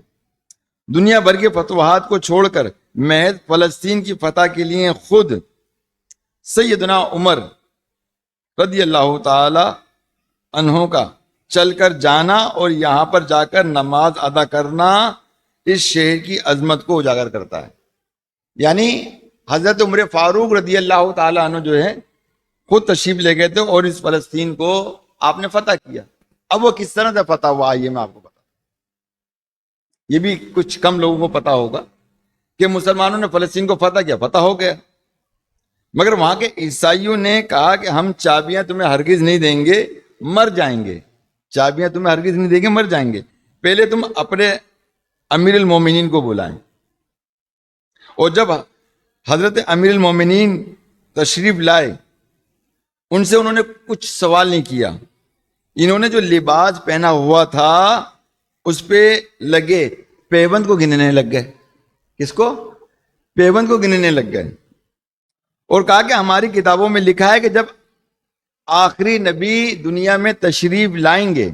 دنیا بھر کے فتوحات کو چھوڑ کر محض فلسطین کی فتح کے لیے خود سیدنا عمر رضی اللہ تعالی عنہ کا چل کر جانا اور یہاں پر جا کر نماز ادا کرنا اس شہر کی عظمت کو اجاگر کرتا ہے. یعنی حضرت عمر فاروق رضی اللہ تعالی عنہ جو ہے خود تشریف لے گئے تھے اور اس فلسطین کو آپ نے فتح کیا. اب وہ کس طرح سے فتح ہوا آئیے میں آپ کو بتا. یہ بھی کچھ کم لوگوں کو پتا ہوگا کہ مسلمانوں نے فلسطین کو فتح کیا, فتح ہو گیا, مگر وہاں کے عیسائیوں نے کہا کہ ہم چابیاں تمہیں ہرگز نہیں دیں گے, مر جائیں گے. چابیاں تمہیں ہرگز نہیں دیں گے, مر جائیں گے. پہلے تم اپنے امیر المومنین کو بلائیں. اور جب حضرت امیر المومنین تشریف لائے ان سے انہوں نے کچھ سوال نہیں کیا. انہوں نے جو لباس پہنا ہوا تھا اس پہ لگے پیوند کو گننے لگ گئے. کس کو؟ پیوند کو گننے لگ گئے. اور کہا کہ ہماری کتابوں میں لکھا ہے کہ جب آخری نبی دنیا میں تشریف لائیں گے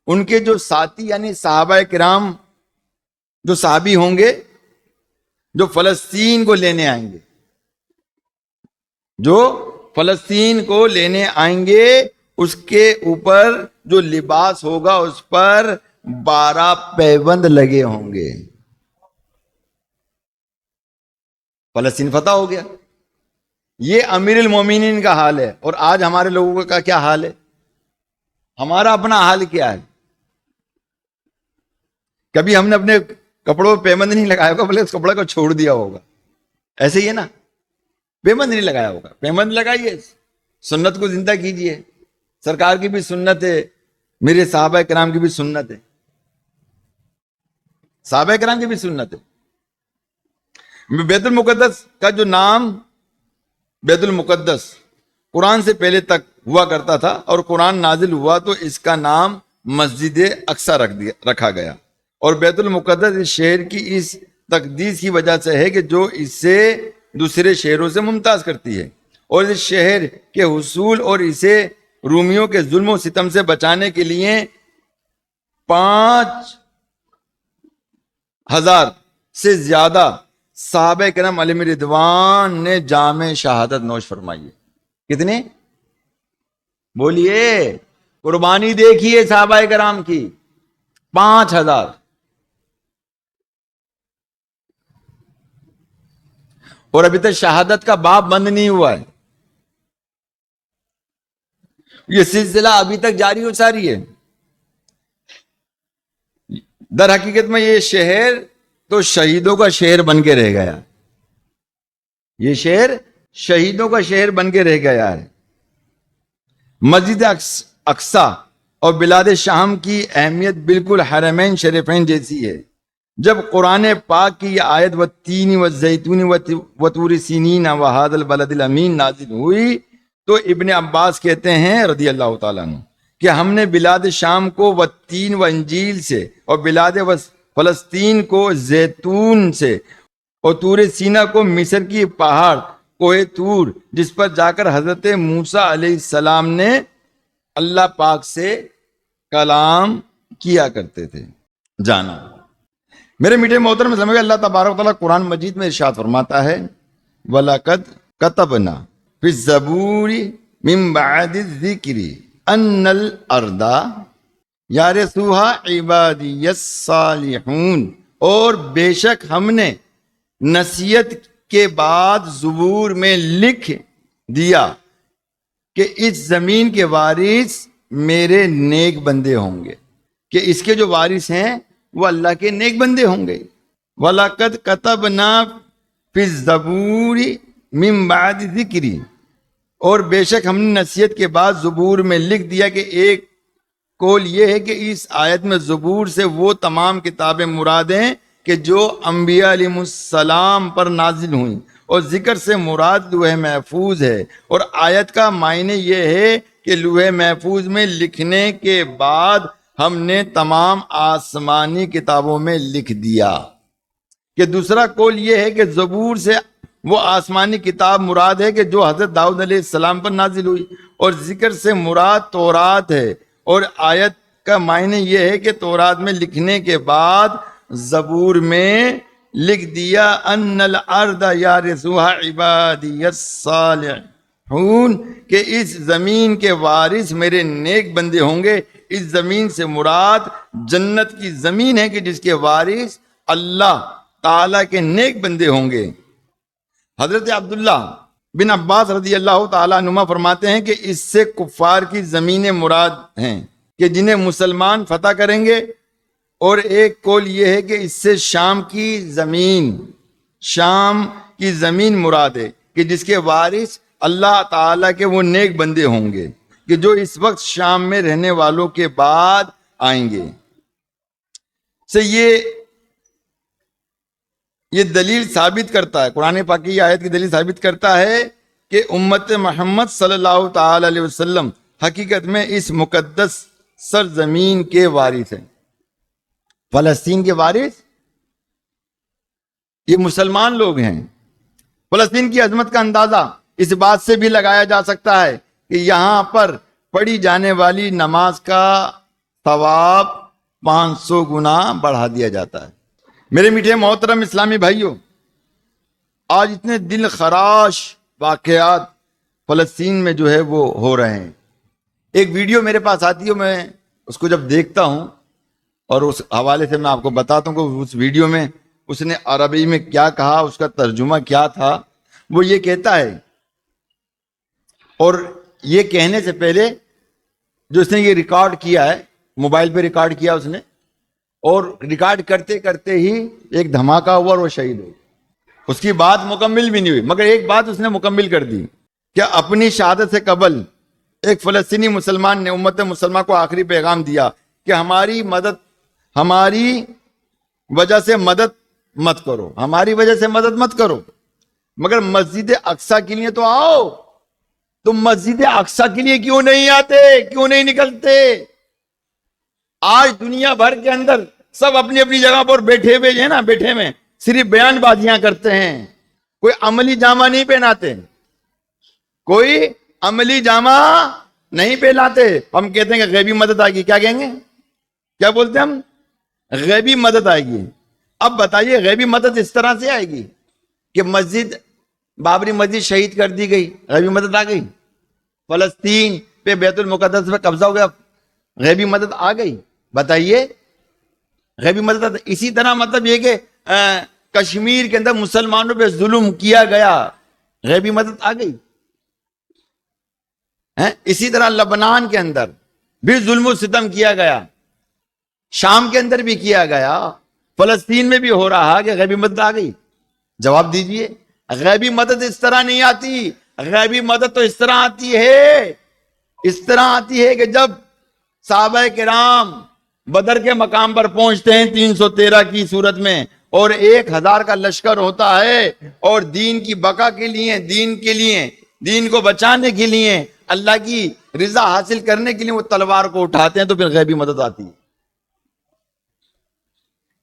ان کے جو ساتھی یعنی صحابہ کرام جو صحابی ہوں گے جو فلسطین کو لینے آئیں گے, جو فلسطین کو لینے آئیں گے اس کے اوپر جو لباس ہوگا اس پر 12 پیوند لگے ہوں گے. فلسطین فتح ہو گیا. یہ امیر المومنین کا حال ہے. اور آج ہمارے لوگوں کا کیا حال ہے؟ ہمارا اپنا حال کیا ہے؟ کبھی ہم نے اپنے کپڑوں پہ پیوند نہیں لگایا ہوگا, بلکہ اس کپڑے کو چھوڑ دیا ہوگا. ایسے ہی ہے نا, پیوند نہیں لگایا ہوگا. پیوند لگائیے, سنت کو زندہ کیجئے. سرکار کی بھی سنت ہے, میرے صحابہ کرام کی بھی سنت ہے, صحابہ کرام کی بھی سنت ہے. بیت المقدس کا جو نام بیت المقدس قرآن سے پہلے تک ہوا کرتا تھا اور قرآن نازل ہوا تو اس کا نام مسجد اقصی رکھا گیا. اور بیت المقدس اس شہر کی اس تقدیس کی وجہ سے ہے کہ جو اسے دوسرے شہروں سے ممتاز کرتی ہے. اور اس شہر کے حصول اور اسے رومیوں کے ظلم و ستم سے بچانے کے لیے 5000 سے زیادہ صحابہ کرام علیہم رضوان نے جام شہادت نوش فرمائی ہے. کتنے؟ بولیے, قربانی دیکھیے صحابہ کرام کی. 5000. اور ابھی تک شہادت کا باب بند نہیں ہوا ہے. یہ سلسلہ ابھی تک جاری و ساری ہے. در حقیقت میں یہ شہر تو شہیدوں کا شہر بن کے رہ گیا. یہ شہر شہیدوں کا شہر بن کے رہ گیا ہے. مسجد اقصی اور بلاد شام کی اہمیت بالکل حرمین شریفین جیسی ہے. جب قرآن پاک کی یہ آیت والتین والزیتون وطور سینین وہذا البلد الامین نازل ہوئی تو ابن عباس کہتے ہیں رضی اللہ تعالیٰ عنہ کہ ہم نے بلاد شام کو والتین و انجیل سے اور بلاد فلسطین کو زیتون سے اور طور سینا کو مصر کی پہاڑ کوہ طور جس پر جا کر حضرت موسیٰ علیہ السلام نے اللہ پاک سے کلام کیا کرتے تھے جانا۔ میرے میٹھے محترم اسلامی، اللہ تبارک و تعالیٰ قرآن مجید میں ارشاد فرماتا ہے وَلَقَدْ كَتَبْنَا فِي الزَّبُورِ مِن بَعْدِ الذِّكْرِ أَنَّ الْأَرْضَ يَرِثُهَا عِبَادِيَ الصَّالِحُونَ، اور بے شک ہم نے نصیحت کے بعد زبور میں لکھ دیا کہ اس زمین کے وارث میرے نیک بندے ہوں گے، کہ اس کے جو وارث ہیں وہ اللہ کے نیک بندے ہوں گے۔ وَلَقَدْ كَتَبْنَا فِي الزَّبُورِ مِن بَعْدِ الذِّكْرِ، اور بے شک ہم نے نصیحت کے بعد زبور میں لکھ دیا کہ ایک قول یہ ہے کہ اس آیت میں زبور سے وہ تمام کتابیں مراد ہیں کہ جو انبیاء علیہ السلام پر نازل ہوئیں، اور ذکر سے مراد لوح محفوظ ہے، اور آیت کا معنی یہ ہے کہ لوح محفوظ میں لکھنے کے بعد ہم نے تمام آسمانی کتابوں میں لکھ دیا۔ کہ دوسرا قول یہ ہے کہ زبور سے وہ آسمانی کتاب مراد ہے کہ جو حضرت داؤد علیہ السلام پر نازل ہوئی، اور ذکر سے مراد تورات ہے، اور آیت کا معنی یہ ہے کہ تورات میں لکھنے کے بعد زبور میں لکھ دیا ان الارض یارثها عبادی الصالحون، کہ اس زمین کے وارث میرے نیک بندے ہوں گے۔ اس زمین سے مراد جنت کی زمین ہے کہ جس کے وارث اللہ تعالیٰ کے نیک بندے ہوں گے۔ حضرت عبداللہ بن عباس رضی اللہ تعالیٰ عنہما فرماتے ہیں کہ اس سے کفار کی زمینیں مراد ہیں کہ جنہیں مسلمان فتح کریں گے، اور ایک قول یہ ہے کہ اس سے شام کی زمین مراد ہے کہ جس کے وارث اللہ تعالیٰ کے وہ نیک بندے ہوں گے کہ جو اس وقت شام میں رہنے والوں کے بعد آئیں گے۔ سے یہ دلیل ثابت کرتا ہے، قرآن پاک کی آیت کی دلیل ثابت کرتا ہے کہ امت محمد صلی اللہ تعالی علیہ وسلم حقیقت میں اس مقدس سرزمین کے وارث ہیں۔ فلسطین کے وارث یہ مسلمان لوگ ہیں۔ فلسطین کی عظمت کا اندازہ اس بات سے بھی لگایا جا سکتا ہے کہ یہاں پر پڑھی جانے والی نماز کا ثواب 500 گنا بڑھا دیا جاتا ہے۔ میرے میٹھے محترم اسلامی بھائیوں، آج اتنے دل خراش واقعات فلسطین میں جو ہے وہ ہو رہے ہیں۔ ایک ویڈیو میرے پاس آتی ہے، میں اس کو جب دیکھتا ہوں اور اس حوالے سے میں آپ کو بتاتا ہوں کہ اس ویڈیو میں اس نے عربی میں کیا کہا، اس کا ترجمہ کیا تھا۔ وہ یہ کہتا ہے، اور یہ کہنے سے پہلے جو اس نے یہ ریکارڈ کیا ہے، موبائل پہ ریکارڈ کیا اس نے، اور ریکارڈ کرتے کرتے ہی ایک دھماکہ ہوا اور وہ شہید ہو۔ اس کی بات مکمل بھی نہیں ہوئی، مگر ایک بات اس نے مکمل کر دی کہ اپنی شہادت سے قبل ایک فلسطینی مسلمان نے امت مسلمہ کو آخری پیغام دیا کہ ہماری وجہ سے مدد مت کرو، ہماری وجہ سے مدد مت کرو، مگر مسجد اقصیٰ کے لیے تو آؤ۔ تم مسجد اقصیٰ کے لیے کیوں نہیں آتے، کیوں نہیں نکلتے؟ آج دنیا بھر کے اندر سب اپنی اپنی جگہ پر بیٹھے ہوئے ہیں نا، بیٹھے میں صرف بیان بازیاں کرتے ہیں، کوئی عملی جامہ نہیں پہناتے، کوئی عملی جامہ نہیں پہناتے۔ ہم کہتے ہیں کہ غیبی مدد آئے گی، کیا کہیں گے، کیا بولتے ہیں ہم؟ غیبی مدد آئے گی۔ اب بتائیے غیبی مدد اس طرح سے آئے گی کہ بابری مسجد شہید کر دی گئی، غیبی مدد آ گئی؟ فلسطین پہ بیت المقدس پہ قبضہ ہو گیا، غیبی مدد آ گئی؟ بتائیے غیبی مدد۔ اسی طرح مطلب یہ کہ کشمیر کے اندر مسلمانوں پہ ظلم کیا گیا، غیبی مدد آ گئی؟ اسی طرح لبنان کے اندر بھی ظلم و ستم کیا گیا، شام کے اندر بھی کیا گیا، فلسطین میں بھی ہو رہا کہ غیبی مدد آ گئی؟ جواب دیجئے۔ غیبی مدد اس طرح نہیں آتی، غیبی مدد تو اس طرح آتی ہے، اس طرح آتی ہے کہ جب صحابہ کرام بدر کے مقام پر پہنچتے ہیں 313 کی صورت میں، اور 1000 کا لشکر ہوتا ہے، اور دین کی بقا کے لیے، دین کو بچانے کے لیے، اللہ کی رضا حاصل کرنے کے لیے وہ تلوار کو اٹھاتے ہیں، تو پھر غیبی مدد آتی ہے،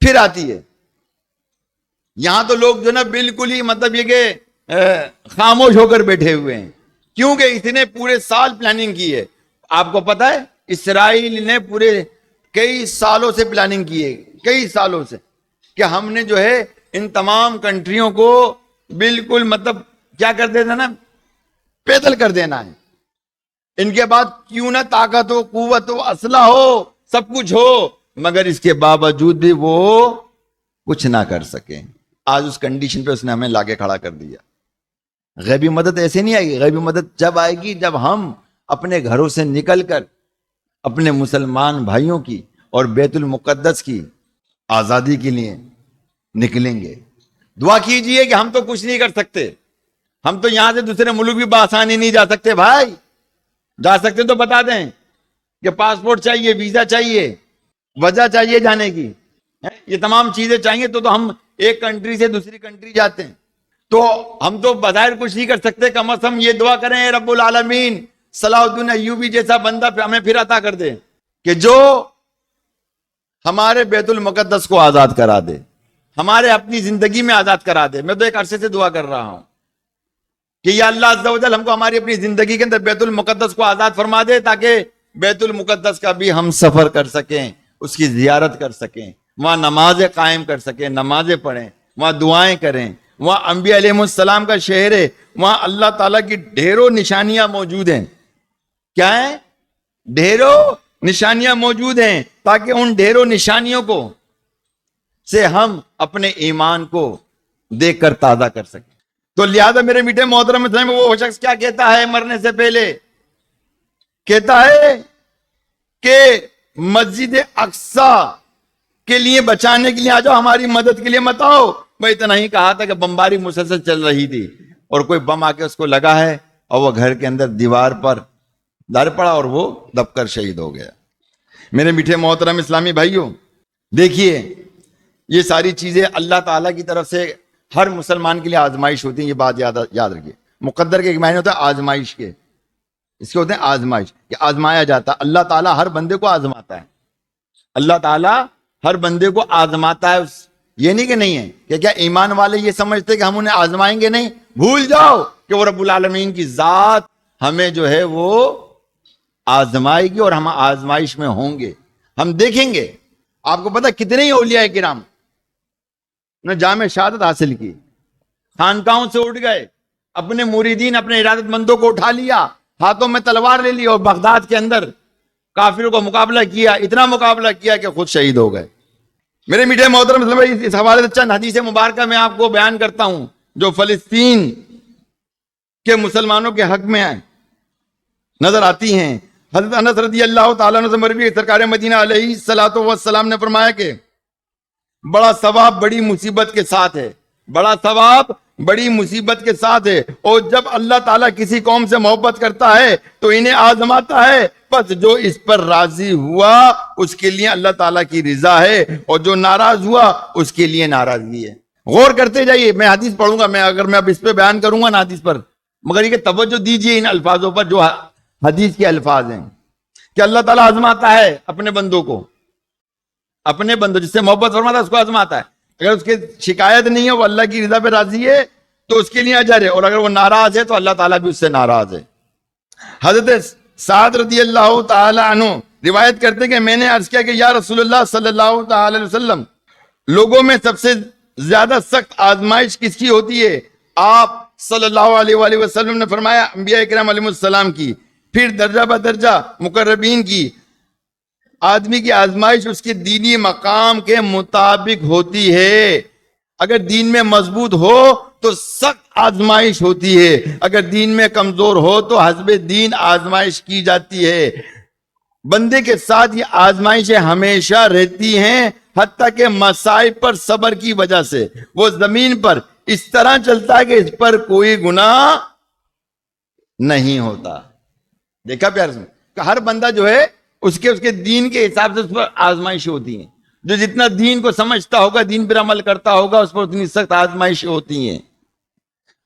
پھر آتی ہے۔ یہاں تو لوگ جو نا بالکل ہی مطلب یہ کہ خاموش ہو کر بیٹھے ہوئے ہیں، کیونکہ اس نے پورے سال پلاننگ کی ہے۔ آپ کو پتا ہے اسرائیل نے پورے کئی سالوں سے پلاننگ کی ہے، کئی سالوں سے، کہ ہم نے جو ہے ان تمام کنٹریوں کو بالکل مطلب کیا کر دینا نا، پیدل کر دینا ہے. ان کے بعد کیوں نہ طاقت ہو، قوت ہو، اسلحہ ہو، سب کچھ ہو، مگر اس کے باوجود بھی وہ کچھ نہ کر سکیں. آج اس کنڈیشن پہ اس نے ہمیں لاگے کھڑا کر دیا. غیبی مدد ایسے نہیں آئے گی. غیبی مدد جب آئے گی جب ہم اپنے گھروں سے نکل کر اپنے مسلمان بھائیوں کی اور بیت المقدس کی آزادی کے لیے نکلیں گے. دعا کیجئے کہ ہم تو کچھ نہیں کر سکتے، ہم تو یہاں سے دوسرے ملک بھی بآسانی نہیں جا سکتے. بھائی جا سکتے تو بتا دیں کہ پاسپورٹ چاہیے، ویزا چاہیے، وجہ چاہیے جانے کی، یہ تمام چیزیں چاہیے تو ہم ایک کنٹری سے دوسری کنٹری جاتے ہیں. تو ہم تو بظاہر کچھ نہیں کر سکتے، کم از کم یہ دعا کریں اے رب العالمین صلاح الدین ایوبی جیسا بندہ ہمیں پھر عطا کر دے کہ جو ہمارے بیت المقدس کو آزاد کرا دے، ہمارے اپنی زندگی میں آزاد کرا دے. میں تو ایک عرصے سے دعا کر رہا ہوں کہ یا اللہ عز و جل ہم کو ہماری اپنی زندگی کے اندر بیت المقدس کو آزاد فرما دے، تاکہ بیت المقدس کا بھی ہم سفر کر سکیں، اس کی زیارت کر سکیں، وہاں نمازیں قائم کر سکیں، نمازیں پڑھیں، وہاں دعائیں کریں. وہاں انبیاء علیہ السلام کا شہر ہے، وہاں اللہ تعالیٰ کی ڈھیروں نشانیاں موجود ہیں. کیا ہیں؟ ڈھیروں نشانیاں موجود ہیں، تاکہ ان ڈھیروں نشانیوں کو سے ہم اپنے ایمان کو دیکھ کر تازہ کر سکیں. تو لہذا میرے میٹھے محترم اسلام، وہ شخص کیا کہتا ہے مرنے سے پہلے؟ کہتا ہے کہ مسجد اقصی کے لیے بچانے کے لیے آ جاؤ، ہماری مدد کے لیے مت آؤ. میں اتنا ہی کہا تھا کہ بمباری مسلسل چل رہی تھی اور کوئی بم آ کے اس کو لگا ہے اور وہ گھر کے اندر دیوار پر در پڑا اور وہ دب کر شہید ہو گیا. میرے میٹھے محترم اسلامی بھائیوں، دیکھیے یہ ساری چیزیں اللہ تعالیٰ کی طرف سے ہر مسلمان کے لیے آزمائش ہوتی ہیں. یہ بات یاد رکھیے. مقدر کے ایک معنی ہوتا ہے آزمائش کے، اس کے ہوتے ہیں آزمائش، کہ آزمایا جاتا ہے. اللہ تعالیٰ ہر بندے کو آزماتا ہے. اللہ تعالیٰ ہر بندے کو آزماتا ہے. یہ نہیں کہ نہیں ہے کہ کیا ایمان والے یہ سمجھتے کہ ہم انہیں آزمائیں گے؟ نہیں، بھول جاؤ کہ وہ رب العالمین کی ذات ہمیں جو ہے وہ آزمائے گی اور ہم آزمائش میں ہوں گے. ہم دیکھیں گے. آپ کو پتہ کتنے ہی اولیاء کرام نے جامع شہادت حاصل کی، خانقاہوں سے اٹھ گئے، اپنے مریدین، اپنے ارادت مندوں کو اٹھا لیا، ہاتھوں میں تلوار لے لی اور بغداد کے اندر کافروں کو مقابلہ کیا، اتنا مقابلہ کیا کہ خود شہید ہو گئے. میرے میٹھے محترم اس حوالے سے چند حدیث مبارکہ میں آپ کو بیان کرتا ہوں جو فلسطین کے مسلمانوں کے حق میں نظر آتی ہیں. حضرت انس رضی اللہ تعالیٰ عنہ سے مروی ہے، سرکار مدینہ علیہ الصلوۃ والسلام نے فرمایا کہ بڑا ثواب بڑی مصیبت کے ساتھ ہے، بڑا ثواب بڑی مصیبت کے ساتھ ہے. اور جب اللہ تعالیٰ کسی قوم سے محبت کرتا ہے تو انہیں آزماتا ہے، بس جو اس پر راضی ہوا اس کے لیے اللہ تعالیٰ کی رضا ہے اور جو ناراض ہوا اس کے لیے ناراضگی ہے. غور کرتے جائیے. میں حدیث پڑھوں گا، اگر میں اب اس پہ بیان کروں گا نا حدیث پر، مگر یہ توجہ دیجئے ان الفاظوں پر جو حدیث کے الفاظ ہیں کہ اللہ تعالیٰ آزماتا ہے اپنے بندوں کو، اپنے بندوں جس سے محبت فرماتا ہے اس کو آزماتا ہے. اگر اس کی شکایت نہیں ہے، وہ اللہ کی رضا پہ راضی ہے تو اس کے لیے اجر ہے، اور اگر وہ ناراض ہے تو اللہ تعالیٰ بھی اس سے ناراض ہے. حضرت سعد رضی اللہ تعالی عنہ روایت کرتے کہ میں نے عرض کیا کہ یا رسول اللہ صلی اللہ تعالی علیہ وسلم، لوگوں میں سب سے زیادہ سخت آزمائش کس کی ہوتی ہے؟ آپ صلی اللہ علیہ وآلہ وسلم نے فرمایا انبیاء اکرام علیہ السلام کی، پھر درجہ بدرجہ مقربین کی. آدمی کی آزمائش اس کے دینی مقام کے مطابق ہوتی ہے. اگر دین میں مضبوط ہو تو سخت آزمائش ہوتی ہے، اگر دین میں کمزور ہو تو حسب دین آزمائش کی جاتی ہے. بندے کے ساتھ یہ آزمائشیں ہمیشہ رہتی ہیں، حتیٰ کہ مصائب پر صبر کی وجہ سے وہ زمین پر اس طرح چلتا ہے کہ اس پر کوئی گناہ نہیں ہوتا. دیکھا پیار سے کہ ہر بندہ جو ہے اس کے دین کے حساب سے اس پر آزمائش ہوتی ہیں. جو جتنا دین کو سمجھتا ہوگا، دین پر عمل کرتا ہوگا، اس پر اتنی سخت آزمائش ہوتی ہیں،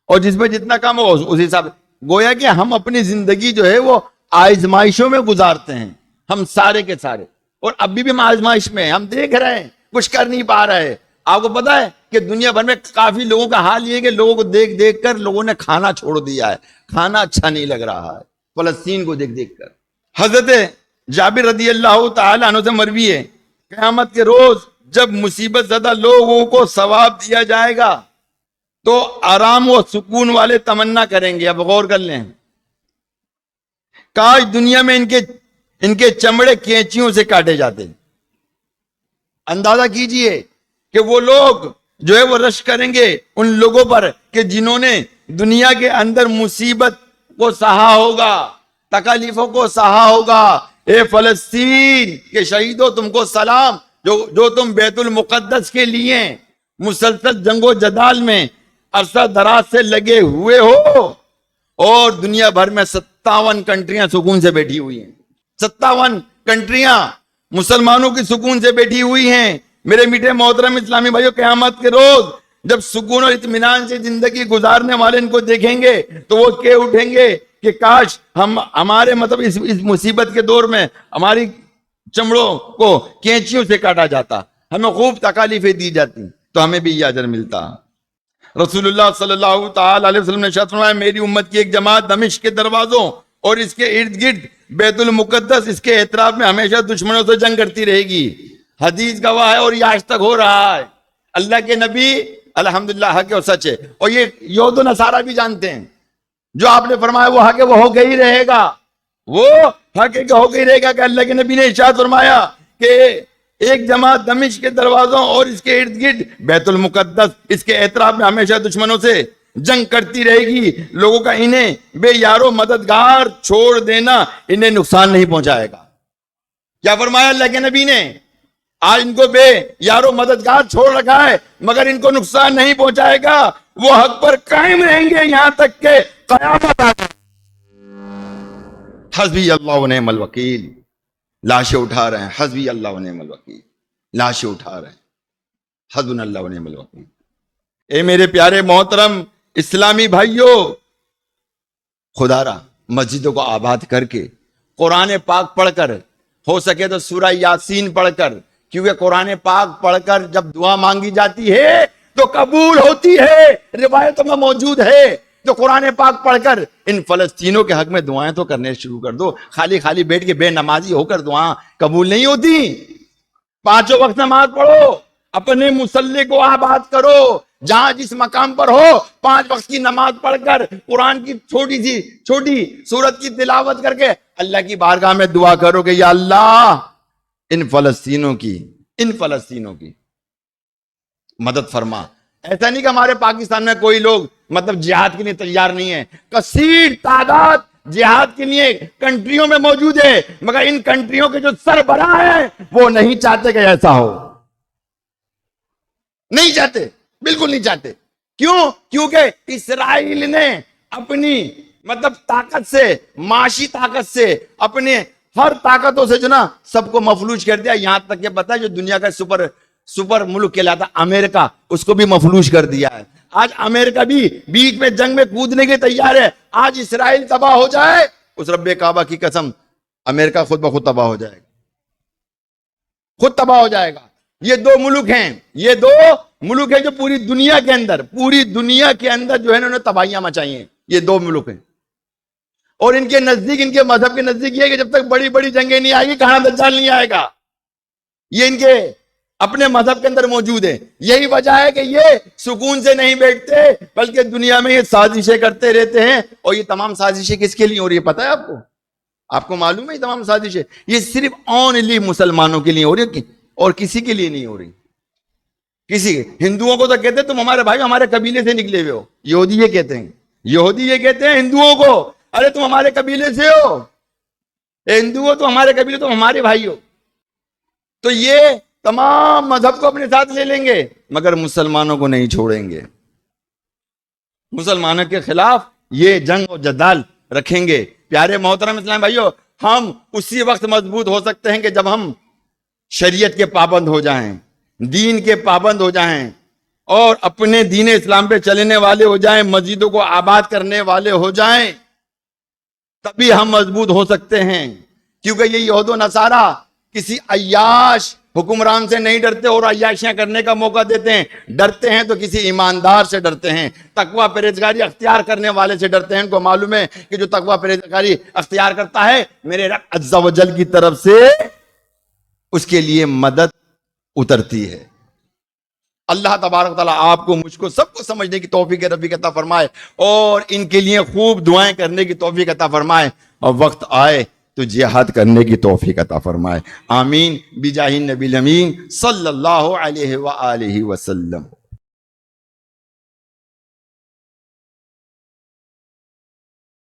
اور جس پہ جتنا کام ہوگا اس حساب. گویا کہ ہم اپنی زندگی جو ہے وہ آزمائشوں میں گزارتے ہیں، ہم سارے کے سارے، اور ابھی بھی ہم آزمائش میں ہیں. ہم دیکھ رہے ہیں کچھ کر نہیں پا رہے. آپ کو پتا ہے کہ دنیا بھر میں کافی لوگوں کا حال یہ ہے کہ لوگوں کو دیکھ دیکھ کر لوگوں نے کھانا چھوڑ دیا ہے، کھانا اچھا نہیں لگ رہا ہے فلسطین کو دیکھ دیکھ کر. حضرت جابر رضی اللہ تعالی عنہ سے مروی ہے، قیامت کے روز جب مصیبت زدہ لوگوں کو ثواب دیا جائے گا تو آرام و سکون والے تمنا کریں گے. اب غور کر لیں، کاش دنیا میں ان کے چمڑے کینچیوں سے کاٹے جاتے. اندازہ کیجئے کہ وہ لوگ جو ہے وہ رش کریں گے ان لوگوں پر کہ جنہوں نے دنیا کے اندر مصیبت کو سہا ہوگا، تکالیفوں کو سہا ہوگا. اے فلسطین کے شہیدوں، تم کو سلام، جو تم بیت المقدس کے لیے مسلسل جنگ و جدال میں عرصہ دراز سے لگے ہوئے ہو، اور دنیا بھر میں 57 کنٹریاں سکون سے بیٹھی ہوئی ہیں. 57 کنٹریاں مسلمانوں کی سکون سے بیٹھی ہوئی ہیں. میرے میٹھے محترم اسلامی بھائیو، قیامت کے روز جب سکون اور اطمینان سے زندگی گزارنے والے ان کو دیکھیں گے تو وہ کہہ اٹھیں گے کہ کاش ہمارے مطلب اس مصیبت کے دور میں ہماری چمڑوں کو کینچیوں سے کاٹا جاتا، ہمیں خوب تکالیفیں دی جاتی تو ہمیں بھی یہ اجر ملتا. رسول اللہ صلی اللہ تعالی علیہ وسلم نے ارشاد فرمایا، میری امت کی ایک جماعت دمشق کے دروازوں اور اس کے ارد گرد بیت المقدس اس کے اعتراف میں ہمیشہ دشمنوں سے جنگ کرتی رہے گی. حدیث گواہ ہے اور یہ آج تک ہو رہا ہے. اللہ کے نبی الحمدللہ حق اور سچ ہے، اور یہ یہود و نصارہ بھی جانتے ہیں. جو آپ نے فرمایا وہ حق ہے، وہ ہو کے ہی رہے گا، وہ حق ہے کہ ہو کے ہی رہے گا. کہ اللہ کے نبی نے ارشاد فرمایا کہ ایک جماعت دمشق کے دروازوں اور اس کے ارد گرد بیت المقدس اس کے اعتراف میں ہمیشہ دشمنوں سے جنگ کرتی رہے گی. لوگوں کا انہیں بے یارو مددگار چھوڑ دینا انہیں نقصان نہیں پہنچائے گا. کیا فرمایا اللہ کے نبی نے؟ آج ان کو بے یارو مددگار چھوڑ رکھا ہے مگر ان کو نقصان نہیں پہنچائے گا. وہ حق پر قائم رہیں گے یہاں تک کہ قیامت آ جائے. حسبی اللہ و نعم الوکیل. لاشیں اٹھا رہے ہیں، حسبی اللہ و نعم الوکیل. لاشیں اٹھا رہے ہیں، حسبنا اللہ و نعم الوکیل. اے میرے پیارے محترم اسلامی بھائیوں، خدا را مسجدوں کو آباد کر کے قرآن پاک پڑھ کر، ہو سکے تو سورہ یاسین پڑھ کر، کیونکہ قرآن پاک پڑھ کر جب دعا مانگی جاتی ہے تو قبول ہوتی ہے. روایتوں میں موجود ہے. تو قرآن پاک پڑھ کر ان فلسطینوں کے حق میں دعائیں تو کرنے شروع کر دو. خالی بیٹھ کے بے نمازی ہو کر دعائیں قبول نہیں ہوتی. 5 وقت نماز پڑھو، اپنے مصلی کو آباد کرو، جہاں جس مقام پر ہو 5 وقت کی نماز پڑھ کر قرآن کی چھوٹی سورت کی تلاوت کر کے اللہ کی بارگاہ میں دعا کرو کہ یا اللہ ان فلسطینوں کی مدد فرما. ایسا نہیں کہ ہمارے پاکستان میں کوئی لوگ مطلب جہاد کے لیے تیار نہیں ہے. کثیر تعداد جہاد کے لیے کنٹریوں میں موجود ہے، مگر ان کنٹریوں کے جو سربراہ ہیں وہ نہیں چاہتے کہ ایسا ہو. نہیں چاہتے، بالکل نہیں چاہتے. کیوں؟ کیونکہ اسرائیل نے اپنی مطلب طاقت سے، معاشی طاقت سے، اپنے ہر طاقتوں سے جو نا سب کو مفلوج کر دیا. یہاں تک کہ پتہ ہے جو دنیا کا سپر ملک کہلاتا امریکہ، اس کو بھی مفلوج کر دیا ہے. آج امریکہ بھی بیچ میں جنگ میں کودنے کے تیار ہے. آج اسرائیل تباہ ہو جائے، اس رب کعبہ کی قسم امریکہ خود بخود تباہ ہو جائے گا، خود تباہ ہو جائے گا. یہ 2 ملک ہیں جو پوری دنیا کے اندر جو ہے انہوں نے تباہیاں مچائی ہیں. یہ 2 ملک ہیں، اور ان کے نزدیک، ان کے مذہب کے نزدیک یہ ہے کہ جب تک بڑی بڑی جنگیں نہیں آئے گی کہاں دجال نہیں آئے گا. یہ ان کے اپنے مذہب کے اندر موجود ہے. یہی وجہ ہے کہ یہ سکون سے نہیں بیٹھتے بلکہ دنیا میں یہ سازشیں کرتے رہتے ہیں. اور یہ تمام سازشیں کس کے لیے ہو رہی ہے پتہ ہے آپ کو معلوم ہے؟ یہ تمام سازشیں یہ صرف اونلی مسلمانوں کے لیے ہو رہی ہے اور کسی کے لیے نہیں ہو رہی. ہندوؤں کو تو کہتے ہیں تم ہمارے بھائی، ہمارے قبیلے سے نکلے ہوئے ہو. یہودی یہ کہتے ہیں ہندوؤں کو، ارے تم ہمارے قبیلے سے ہو، ہندو ہو تو ہمارے قبیلے، تم ہمارے بھائی ہو. تو یہ تمام مذہب کو اپنے ساتھ لے لیں گے مگر مسلمانوں کو نہیں چھوڑیں گے. مسلمانوں کے خلاف یہ جنگ و جدال رکھیں گے. پیارے محترم اسلام بھائیو، ہم اسی وقت مضبوط ہو سکتے ہیں کہ جب ہم شریعت کے پابند ہو جائیں، دین کے پابند ہو جائیں، اور اپنے دین اسلام پہ چلنے والے ہو جائیں، مسجدوں کو آباد کرنے والے ہو جائیں، تبھی ہم مضبوط ہو سکتے ہیں. کیونکہ یہ یہود و نصارہ کسی عیاش حکمران سے نہیں ڈرتے اور عیاشیاں کرنے کا موقع دیتے ہیں. ڈرتے ہیں تو کسی ایماندار سے ڈرتے ہیں, تقوی پرہیزگاری اختیار کرنے والے سے ڈرتے ہیں. ان کو معلوم ہے کہ جو تقوی پرہیزگاری اختیار کرتا ہے میرے رب عز و جل کی طرف سے اس کے لیے مدد اترتی ہے. اللہ تبارک و تعالیٰ آپ کو مجھ کو سب کو سمجھنے کی توفیق رفیق عطا فرمائے اور ان کے لیے خوب دعائیں کرنے کی توفیق عطا فرمائے, اور وقت آئے تو جہاد کرنے کی توفیق عطا فرمائے. آمین بجاہ النبی الامین صلی اللہ علیہ وآلہ وسلم.